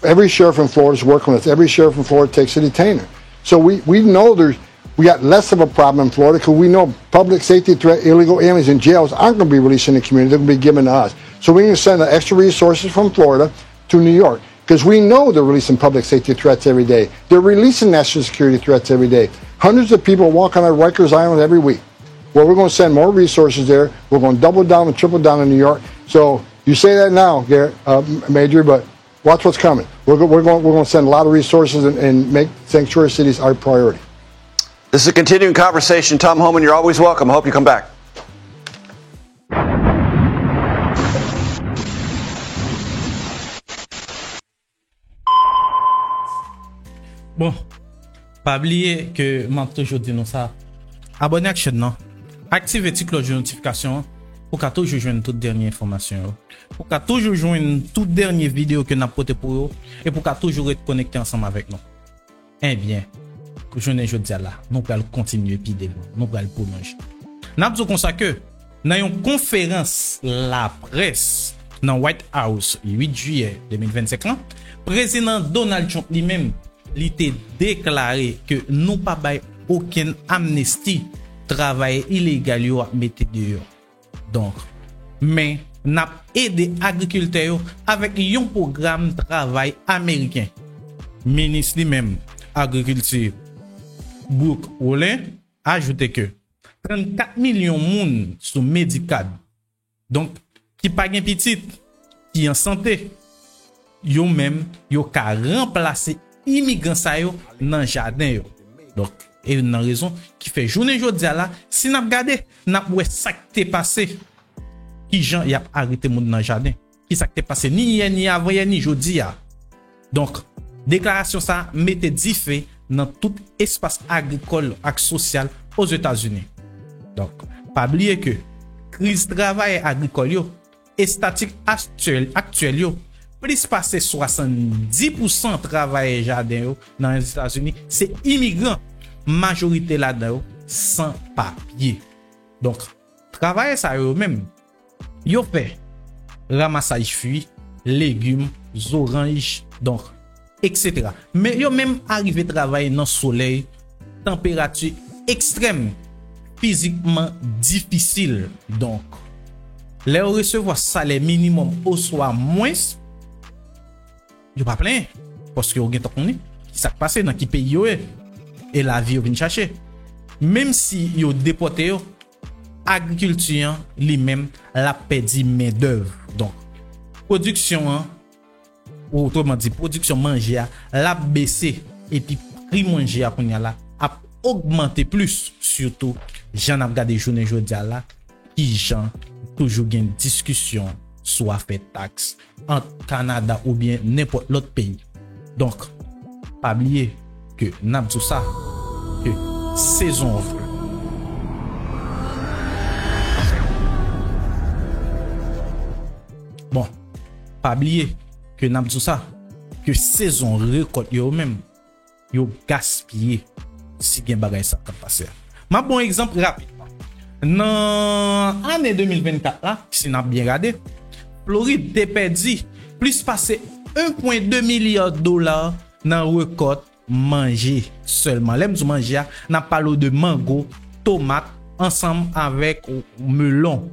[SPEAKER 4] Every sheriff in Florida is working with us. Every sheriff in Florida takes a detainer. So we know we got less of a problem in Florida because we know public safety threat, illegal aliens in jails aren't going to be released in the community. They're going to be given to us. So we can send extra resources from Florida to New York, because we know they're releasing public safety threats every day. They're releasing national security threats every day. Hundreds of people walk on Rikers Island every week. Well, we're going to send more resources there. We're going to double down and triple down in New York. So you say that now, Garrett, Major, but watch what's coming. We're going to send a lot of resources and make sanctuary cities our priority.
[SPEAKER 2] This is a continuing conversation. Tom Homan, you're always welcome. I hope you come back.
[SPEAKER 1] Bon, pas oublier que m'a toujours dit nous ça. Abonnez à la chaîne, non? Activez la cloche de notification pour qu'à toujours joindre toute dernière information. Pour qu'à toujours joindre toute dernière vidéo que nous avons portée pour vous. Et pour qu'à toujours être connecté ensemble avec nous. Eh bien, je ne dis là, nous allons continuer puis nous allons prolonger. Nous avons dit comme ça que dans une conférence la presse dans White House 8 juillet 2025, président Donald Trump lui-même il était déclaré que nous pas bail aucune amnistie travail illégal yo mettre dehors. Donc mais n'a aidé agriculteurs avec un programme travail américain. Ministre lui-même agriculture Brooke Olin ajouté que 34 millions de monde sous Medicaid. Donc qui pas gain petit qui en santé yo même yo ka remplacer immigrants sa yo dans jardin yo. Donc et une raison qui fait journée jodi là si n'a regarder n'a ouais ça qui t'est passé qui gens y a arrêté monde dans jardin qui ça qui t'est passé ni hier ni avant hier ni jodi a. Donc déclaration ça mettait du fait dans tout espace agricole et social aux États-Unis. Donc pas oublier que crise travail agricole yo et statistique actuelle yo plus passer 70% travail jardin dans les États-Unis, c'est immigrants, majorité là-dedans sans papier. Donc, travail ça eux même, yo fait ramassage fruits, légumes, oranges, donc etc. Mais yo même arrivé travailler dans soleil, température extrême, physiquement difficile. Donc, les recevoir salaire minimum ou soit moins yo pas plein parce que yo gen ton qui ça passe dans qui pays yo et la vie yo vinn chercher même si yo déporté yo agriculture lui-même la perdu main d'œuvre Donc, production, ou autrement dit, production manger, la baissé, et puis prix manger à là, a augmenté plus, surtout, j'en ai regardé journée jodi là, qui j'en toujours une discussion soit fait taxe en Canada ou bien n'importe l'autre pays. Donc, pas oublier que n'a tout ça que saison offre. Bon, pas oublier que n'a tout ça que saison récolte yo même yo gaspillé si gen bagay ça ka passer. Ma bon exemple rapide. Dans l'année 2024 là, si n'a bien regardé, Floride a perdu plus passé 1,2 milliard de dollars dans récolte manger seulement. L'aime du manger, n'a parlé de mango, tomate ensemble avec melon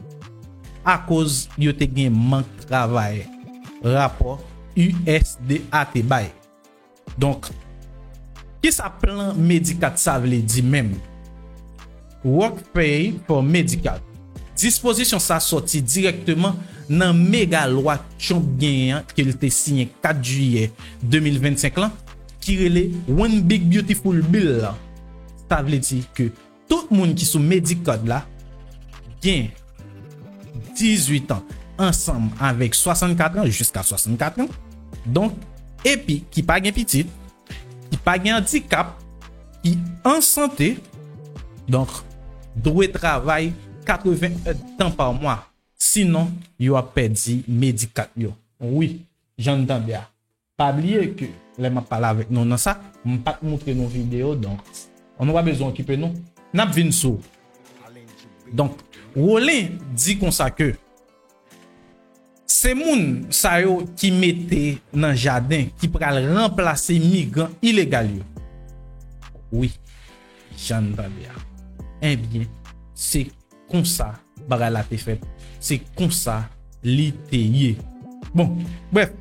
[SPEAKER 1] à cause yo te gen manque travail. Rapport USDA bay. Donc, qui ça plan médical ça veut dire même? Work pay for medical. Disposition ça sorti directement dans méga loi Chambien qui était signé 4 juillet 2025 là qui relait One Big Beautiful Bill là. Ça veut dire que tout le monde qui sous medical là gagne 18 ans ensemble avec 64 ans jusqu'à 64 ans. Donc et puis qui pas gagne petit, qui pas gagne handicap, qui en santé. Donc doit travailler 80 temps par mois. Sinon, il a perdu médical. Oui, j'entends bien. Pas oublier que les m'a parlé avec nous dans ça, on pas montrer nos vidéos donc on n'a pas besoin d'occuper nous. N'a vinn sou. Donc, Rollin dit comme ça que c'est moun sa yo qui mettait dans jardin qui pral remplacer migrants illégaux. Oui, j'entends bien. Eh bien, c'est comme ça bagay la te fait. C'est comme ça li te yé. Bon, bref,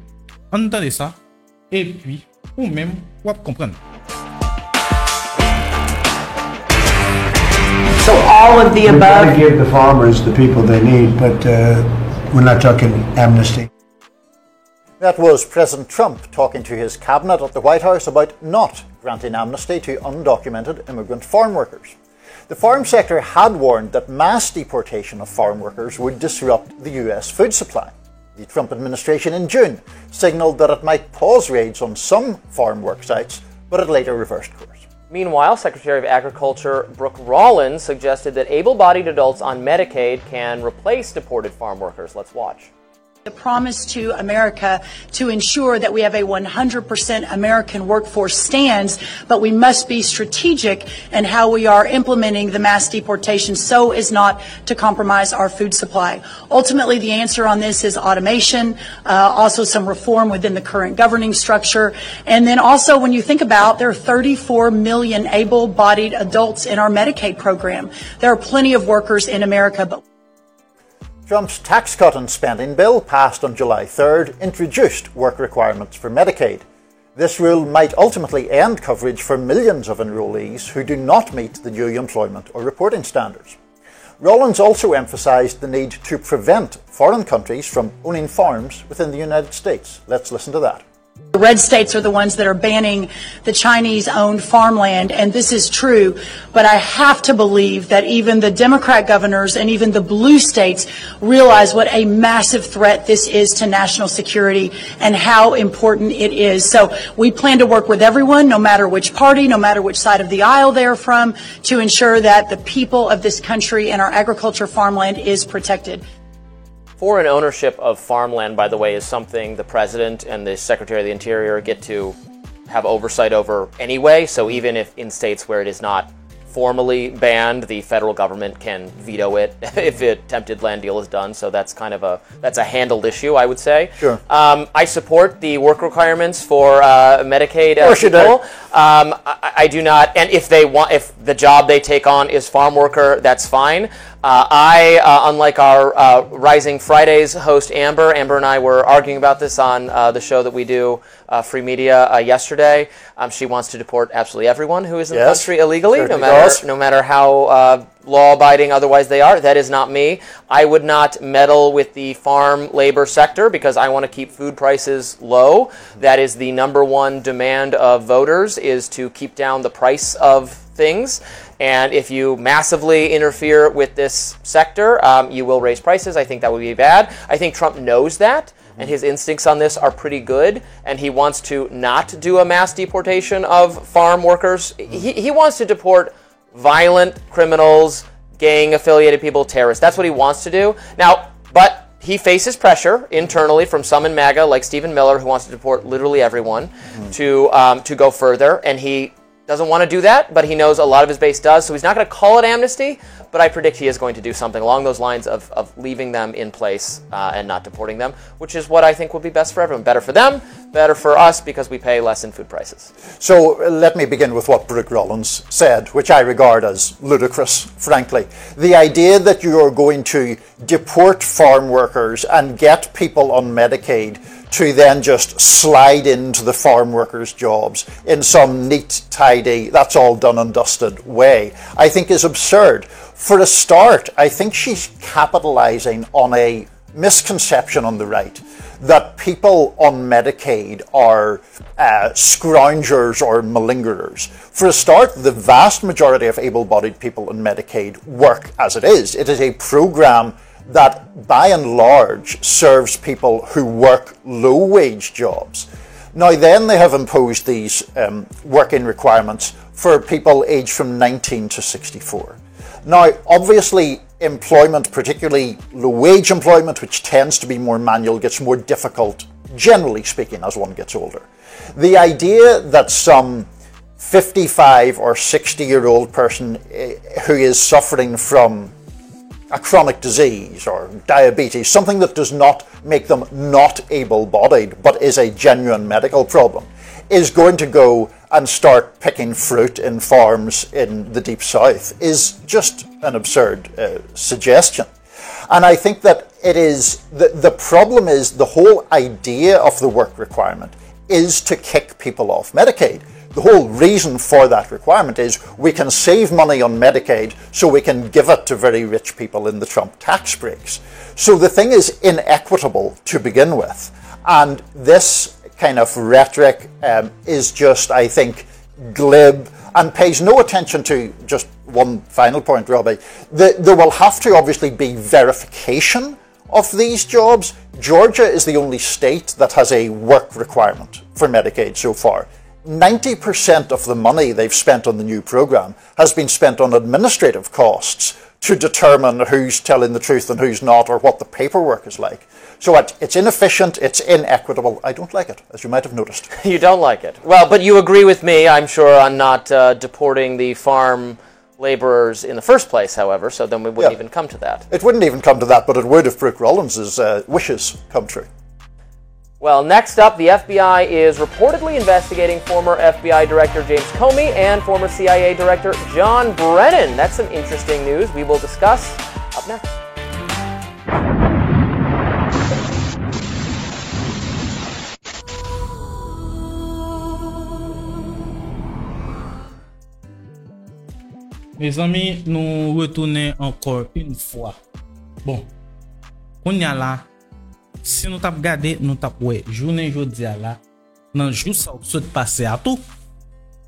[SPEAKER 1] entendez ça et puis ou même ou comprendre.
[SPEAKER 5] So all of the
[SPEAKER 6] We've got
[SPEAKER 5] above.
[SPEAKER 6] to give the farmers the people they need, but we're not talking amnesty.
[SPEAKER 7] That was President Trump talking to his cabinet at the White House about not granting amnesty to undocumented immigrant farm workers. The farm sector had warned that mass deportation of farm workers would disrupt the US food supply. The Trump administration in June signalled that it might pause raids on some farm work sites, but it later reversed course.
[SPEAKER 8] Meanwhile, Secretary of Agriculture Brooke Rollins suggested that able-bodied adults on Medicaid can replace deported farm workers. Let's watch.
[SPEAKER 9] The promise to America to ensure that we have a 100% American workforce stands, but we must be strategic in how we are implementing the mass deportation so as not to compromise our food supply. Ultimately, the answer on this is automation, also some reform within the current governing structure. And then also when you think about there are 34 million able-bodied adults in our Medicaid program. There are plenty of workers in America, but
[SPEAKER 7] Trump's tax cut and spending bill, passed on July 3rd, introduced work requirements for Medicaid. This rule might ultimately end coverage for millions of enrollees who do not meet the new employment or reporting standards. Rollins also emphasised the need to prevent foreign countries from owning farms within the United States. Let's listen to that.
[SPEAKER 9] the red states are the ones that are banning the Chinese-owned farmland, and this is true. But I have to believe that even the Democrat governors and even the blue states realize what a massive threat this is to national security and how important it is. So we plan to work with everyone, no matter which party, no matter which side of the aisle they're from, to ensure that the people of this country and our agriculture farmland is protected.
[SPEAKER 8] Foreign ownership of farmland, by the way, is something the President and the Secretary of the Interior get to have oversight over anyway. So even if in states where it is not formally banned, the federal government can veto it if a attempted land deal is done. So that's kind of a handled issue, I would say.
[SPEAKER 7] Sure.
[SPEAKER 8] I support the work requirements for Medicaid people. I do not, and if the job they take on is farm worker, that's fine. Unlike our Rising Fridays host Amber and I were arguing about this on the show that we do Free Media yesterday. She wants to deport absolutely everyone who is in the country illegally, no matter how law-abiding otherwise they are. That is not me. I would not meddle with the farm labor sector because I want to keep food prices low. That is the number one demand of voters, is to keep down the price of things. And if you massively interfere with this sector, you will raise prices. I think that would be bad. I think Trump knows that, and his instincts on this are pretty good, and he wants to not do a mass deportation of farm workers. He wants to deport violent criminals, gang-affiliated people, terrorists. That's what he wants to do. Now, but he faces pressure internally from some in MAGA, like Stephen Miller, who wants to deport literally everyone, to go further, and he doesn't want to do that, but he knows a lot of his base does, so he's not going to call it amnesty, but I predict he is going to do something along those lines of leaving them in place and not deporting them, which is what I think would be best for everyone. Better for them, better for us, because we pay less in food prices.
[SPEAKER 7] So let me begin with what Brooke Rollins said, which I regard as ludicrous, frankly. The idea that you are going to deport farm workers and get people on Medicaid to then just slide into the farm workers' jobs in some neat, tidy, that's all done and dusted way, I think is absurd. For a start, I think she's capitalizing on a misconception on the right that people on Medicaid are scroungers or malingerers. For a start, the vast majority of able-bodied people on Medicaid work as it is. It is a program that by and large serves people who work low-wage jobs. Now then they have imposed these working requirements for people aged from 19 to 64. Now obviously employment, particularly low-wage employment, which tends to be more manual, gets more difficult, generally speaking, as one gets older. The idea that some 55 or 60-year-old person who is suffering from a chronic disease or diabetes, something that does not make them not able-bodied but is a genuine medical problem, is going to go and start picking fruit in farms in the Deep South is just an absurd suggestion. And I think that it is, the problem is the whole idea of the work requirement is to kick people off Medicaid. The whole reason for that requirement is we can save money on Medicaid so we can give it to very rich people in the Trump tax breaks. So the thing is inequitable to begin with. And this kind of rhetoric is just, I think, glib and pays no attention to just one final point, Robbie. There will have to obviously be verification of these jobs. Georgia is the only state that has a work requirement for Medicaid so far. 90% of the money they've spent on the new program has been spent on administrative costs to determine who's telling the truth and who's not, or what the paperwork is like. So it's inefficient, it's inequitable. I don't like it, as you might have noticed.
[SPEAKER 8] You don't like it. Well, but you agree with me, I'm sure, on not deporting the farm laborers in the first place, however, so then we wouldn't even come to that.
[SPEAKER 7] It wouldn't even come to that, but it would if Brooke Rollins' wishes come true.
[SPEAKER 8] Well, next up, the FBI is reportedly investigating former FBI Director James Comey and former CIA Director John Brennan. That's some interesting news we will discuss up next.
[SPEAKER 1] Mes amis, nous retournons encore une fois. Bon, on y a là. Si nous tap gade, nous tap ouais, journée jodi là, dans jour ça se passé à tout.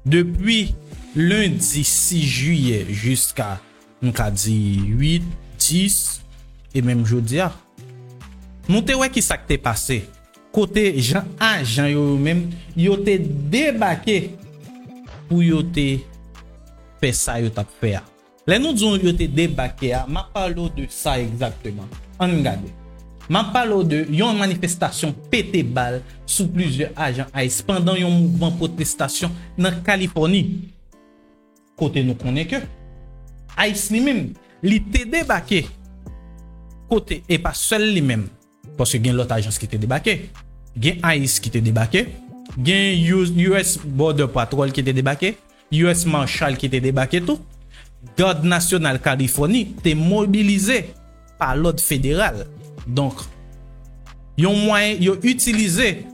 [SPEAKER 1] Depuis lundi 6 juillet jusqu'à nous ka dit 8, 10 et même jodi a. Nous te ouais qui ça t'est passé. Côté Jean agent yo même, yo te débarqué pour yo te fait ça yo tap fait. Là nous disons yo te débarqué, m'a parlé de ça exactement. On regarde. Ma parle de une manifestation pété balle sous plusieurs agents ICE pendant un mouvement protestation dans Californie. Côté nous connaît que ICE lui-même, il était débarqué. Côté et pas seul lui-même parce que il y a l'autre agence qui était débarqué. Il y a ICE qui était débarqué, il y a US Border Patrol qui était débarqué, US Marshal qui était débarqué tout. Garde nationale Californie était mobilisé par l'ordre fédéral. Donc, yon moyen, yon utilisé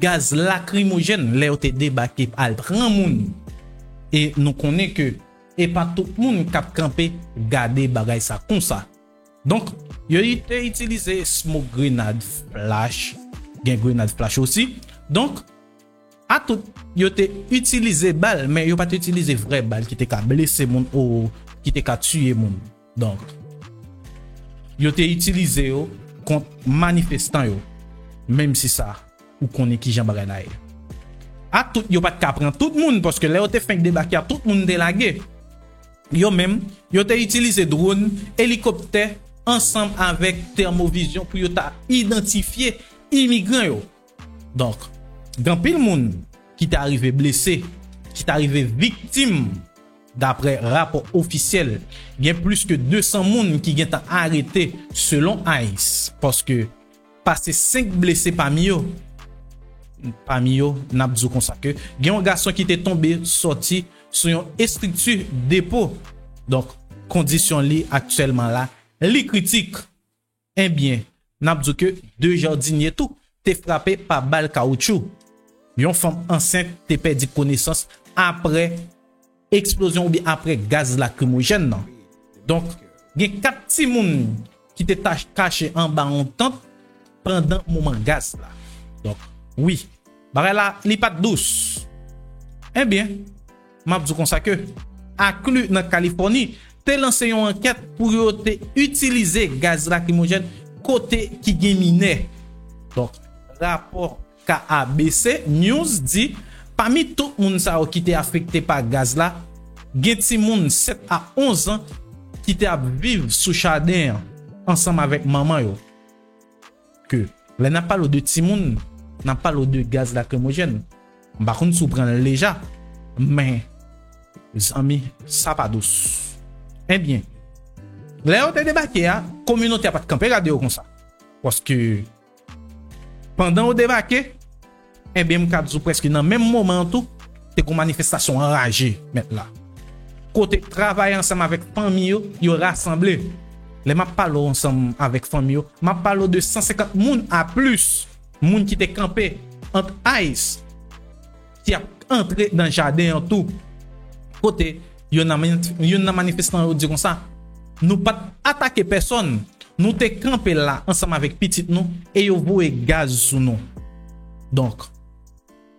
[SPEAKER 1] gaz lacrymogène, là, te débarqué al prend moun. Et nous connaissons que, et pas tout le monde qui a campé, garder bagay ça comme ça. Donc, yo été utilisé smoke grenade flash, gen grenade flash aussi. Donc, à tout, yo te utilisé balle, mais yo pas utilisé vrai balle qui te ka blessé moun ou qui te ka tuer moun. Donc, yo te utilisé yo contre manifestant yo, même si ça ou connaît qui Jean bagay la. À tout, yo pas ka prendre tout le monde parce que là yo te fin débarquer, tout le monde délagué. Yo même, yo te utilisé drone, hélicoptère ensemble avec thermovision pour yo ta identifier immigrants yo. Donc, grand pile monde qui t'est arrivé blessé, qui t'est arrivé victime d'après rapport officiel, il y a plus que 200 monde qui sont arrêtés selon ICE parce que passé 5 blessés parmi yo n'a dit comme ça que il y a un garçon qui était tombé sorti sur une structure dépôt. Donc condition li actuellement là, li critique. Eh bien, n'a dit que 2 jardiniers tout t'es frappé par balle caoutchouc. Une femme enceinte t'es perdu connaissance après explosion ou bien après gaz lacrymogène. Donc, il y a 4 petits moun qui t'es caché en bas en tente pendant moment gaz là. Donc, oui, barre là, li pas douce. Eh bien, m'a dit comme ça que accru dans Californie, t'es lancé une enquête pour utiliser gaz lacrymogène côté qui gagne. Donc, rapport KABC News dit parmi tout le monde qui était affecté par gaz là, gen ti moun 7 à 11 ans qui était à vivre sous chardin ensemble avec maman yo. Que là n'a pas l'eau de ti moun, n'a pas l'eau de gaz lacrymogène. Par contre sou prend déjà, mais les amis, ça pas douce. Eh bien, là on te débarqué a communauté a pas de camper radio comme ça. Parce que pendant au débarqué, eh bien m'kadou presque dans même moment tout, t'es une manifestation enragée maintenant. Côté travail ensemble avec famille yo rassemblé. Les m'a parlé ensemble avec famille, m'a parlé de 150 moun à plus, moun qui t'est campé entre ICE qui a entré dans le jardin en tout. Côté yon a manifestant dit comme ça, nous pas attaquer personne, nous t'es campé là ensemble avec petit nous et yo voye gaz sous nous. Donc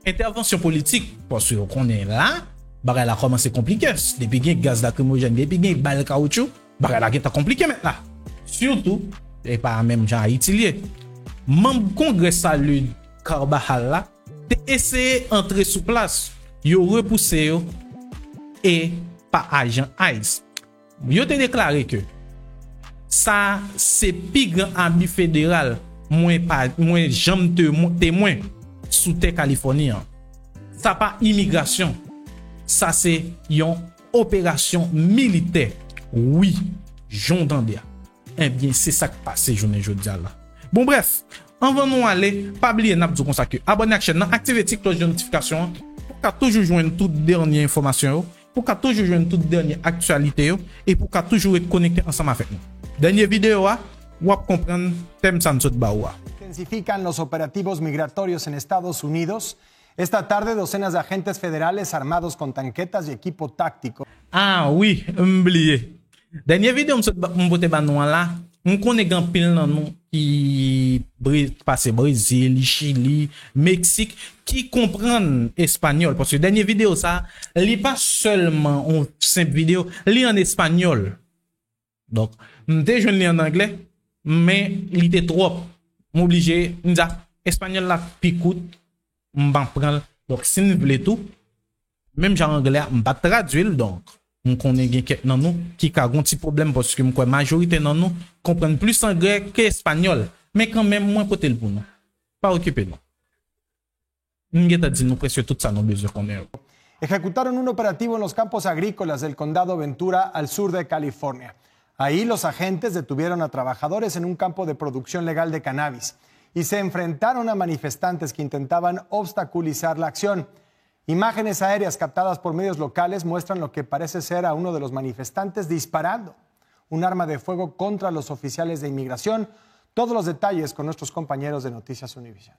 [SPEAKER 1] intervention politique parce qu'on est là, bagay la commencé compliqué depuis gen gaz lacrymogène, depuis gen balle caoutchouc, bagay la est compliqué maintenant. Surtout et pas même Jean Haïti lié. Membre congrès salut Carbajal là, t'es essayé entrer sous place, yo repoussé yo et pas agent ICE. Yo te déclaré que ça c'est plus grand ambi fédéral, moins jambe témoin sous terre californien. Ça pas immigration. Ça c'est une opération militaire. Oui, j'entendais. Eh bien, c'est ça qui passe journée jeudi là. Bon bref, avant nous aller, pas oublier n'a dit comme ça que abonnez à la chaîne, activez la cloche de notification pour qu'à toujours joindre toute dernière information, pour qu'à toujours joindre toute dernière actualité et pour qu'à toujours être connecté ensemble avec nous. Dernière vidéo ou comprendre thème Sansot Baoua.
[SPEAKER 5] Intensifican los operativos migratorios en Estados Unidos. Esta tarde, docenas de agentes federales armados con tanquetas y equipo táctico.
[SPEAKER 1] Ah oui, oublié. Dernière vidéo m'bote banou là, on connaît grand pile nan nou qui passe Brésil, Chili, Mexique qui comprennent espagnol parce que dernière vidéo ça, li pas seulement une simple vidéo, li en espagnol. Donc, m'te jeune li en anglais, mais il était trop m'obligé m'da espagnol la picoute m'ban prendre. Donc si nous voulons tout, même genre anglais m'ba traduire donc on connaît gen quelqu'un nan nous qui a un petit problème parce que m'kwa majorité nan nous comprennent plus anglais que espagnol, mais quand même moins côté pour nous. Pas occupé nous. M'geta dit nous presque tout ça nous besoin connaître.
[SPEAKER 5] Ejecutaron un operativo en los campos agrícolas del condado Ventura al sur de California. Ahí los agentes detuvieron a trabajadores en un campo de producción legal de cannabis y se enfrentaron a manifestantes que intentaban obstaculizar la acción. Imágenes aéreas captadas por medios locales muestran lo que parece ser a uno de los manifestantes disparando un arma de fuego contra los oficiales de inmigración. Todos los detalles con nuestros compañeros de Noticias Univision.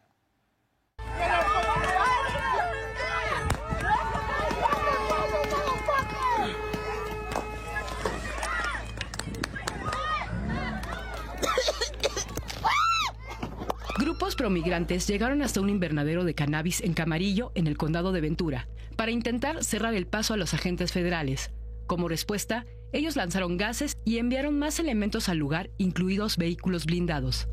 [SPEAKER 10] Grupos promigrantes llegaron hasta un invernadero de cannabis en Camarillo, en el condado de Ventura, para intentar cerrar el paso a los agentes federales. Como respuesta, ellos lanzaron gases y enviaron más elementos al lugar, incluidos vehículos blindados.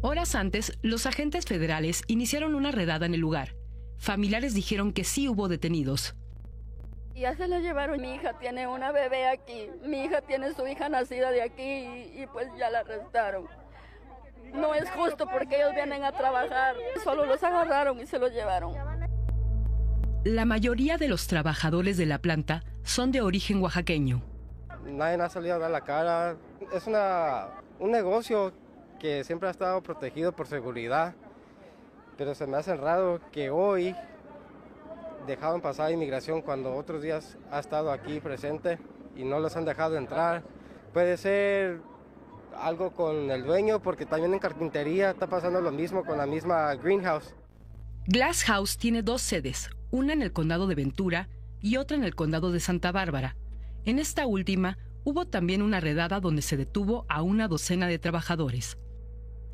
[SPEAKER 10] Horas antes, los agentes federales iniciaron una redada en el lugar. Familiares dijeron que sí hubo detenidos.
[SPEAKER 11] Ya se la llevaron. Mi hija tiene una bebé aquí. Mi hija tiene su hija nacida de aquí y pues ya la arrestaron. No es justo porque ellos vienen a trabajar. Solo los agarraron y se los llevaron.
[SPEAKER 10] La mayoría de los trabajadores de la planta son de origen oaxaqueño.
[SPEAKER 12] Nadie ha salido a dar la cara. Es un negocio que siempre ha estado protegido por seguridad, pero se me hace raro que hoy dejaron pasar inmigración cuando otros días ha estado aquí presente y no los han dejado entrar. Puede ser algo con el dueño, porque también en carpintería está pasando lo mismo con la misma Greenhouse.
[SPEAKER 10] Glass House tiene 2 sedes, una en el condado de Ventura y otra en el condado de Santa Bárbara. En esta última, hubo también una redada donde se detuvo a una docena de trabajadores.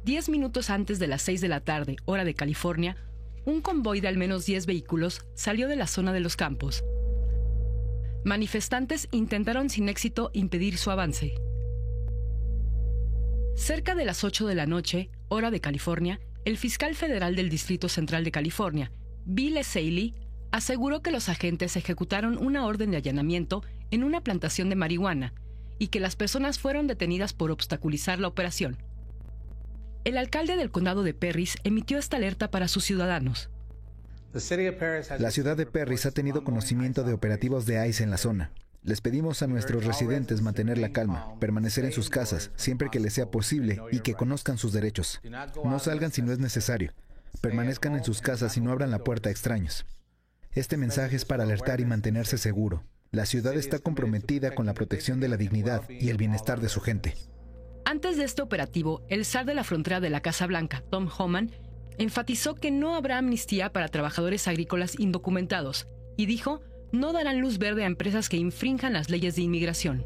[SPEAKER 10] 10 minutos antes de las 6 de la tarde, hora de California, un convoy de al menos 10 vehículos salió de la zona de los campos. Manifestantes intentaron sin éxito impedir su avance. Cerca de las 8 de la noche, hora de California, el fiscal federal del Distrito Central de California, Bill Essayli, aseguró que los agentes ejecutaron una orden de allanamiento en una plantación de marihuana y que las personas fueron detenidas por obstaculizar la operación. El alcalde del condado de Perris emitió esta alerta para sus ciudadanos.
[SPEAKER 13] La ciudad de Perris ha tenido conocimiento de operativos de ICE en la zona. Les pedimos a nuestros residentes mantener la calma, permanecer en sus casas siempre que les sea posible y que conozcan sus derechos. No salgan si no es necesario. Permanezcan en sus casas y no abran la puerta a extraños. Este mensaje es para alertar y mantenerse seguro. La ciudad está comprometida con la protección de la dignidad y el bienestar de su gente.
[SPEAKER 10] Antes de este operativo, el zar de la frontera de la Casa Blanca, Tom Homan, enfatizó que no habrá amnistía para trabajadores agrícolas indocumentados y dijo no darán luz verde a empresas que infrinjan las leyes de inmigración.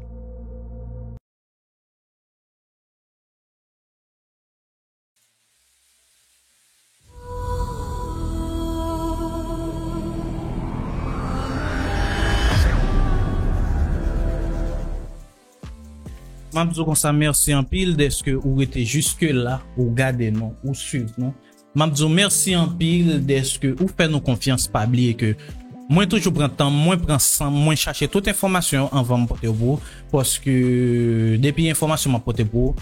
[SPEAKER 1] Mabzo kon sa merci en pile deske ou rete jusque là ou gade non ou suiv non. Mabzo merci en pile deske ou fait nous confiance pas oublier que moi toujours prend temps, moi prend sang, moi chercher toute information avant me porter pour parce que depuis information m'a porter pour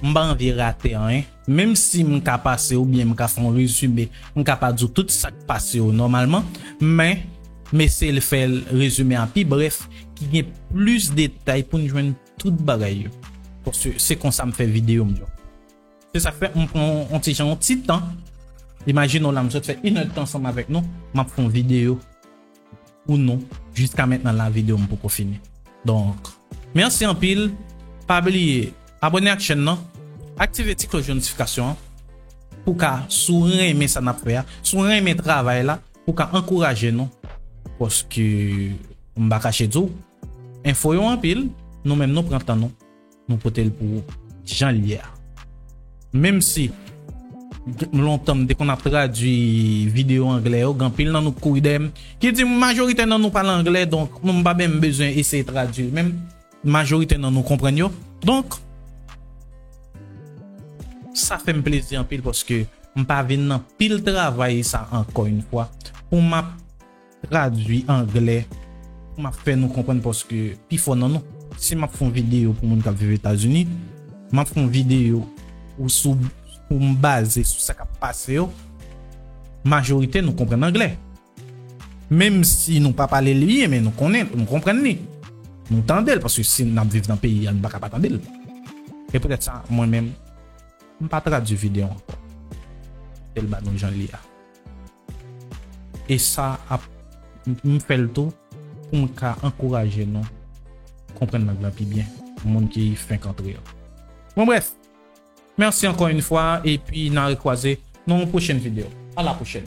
[SPEAKER 1] m'pa envie rater hein. Même si m'ka passer ou bien m'ka faire un résumé, m'ka pas dire tout ça qui passe normalement, mais c'est le fait résumé en pi bref qui gagne plus de détails pour nous joindre tout bagaille. Parce que c'est comme ça me fait vidéo m'jo. C'est ça fait on prend un petit temps. Imagine on l'a fait 1 heure de temps ensemble avec nous, m'a fait une vidéo ou non jusqu'à maintenant la vidéo pour finir. Donc merci en pile, pas oublier abonner à la chaîne non, activer la cloche de notification pour qu'à sou aimer ça n'a fait, sou aimer travail là pour qu'à encourager nous parce que on va cacher tout info en pile, nous même nous prend temps nous porter pour Jean Lier. Même si longtemps dès qu'on a traduit vidéo anglais au grand pile dans nous courir qui dit majorité dans nous parle anglais donc nous pas même besoin essayer de traduire même majorité dans nous comprendre donc ça fait me plaisir en pile parce que on pas venir pile travail ça encore une fois pour m'a traduit anglais pour m'a fait nous comprendre parce que puis faut non si m'a fait une vidéo pour monde qui vivent aux États-Unis m'a fait une vidéo ou sous pour me baser sur ce qui a passé, majorité nous comprennent anglais. Même si nous pas parler lui, mais nous connaissons, nous comprenons lui. Nous entendons parce que si nous vivons dans le pays, nous ne pouvons pas attendre. Et peut-être ça, moi-même, je ne pas traduire vidéo encore. C'est le bâton Jean Lia. Et ça me fait le tour pour m'encourager nous comprendre l'anglais plus bien. Le monde qui fait qu'entrer. Bon bref. Merci encore une fois et puis on va croiser dans une prochaine vidéo. À la prochaine.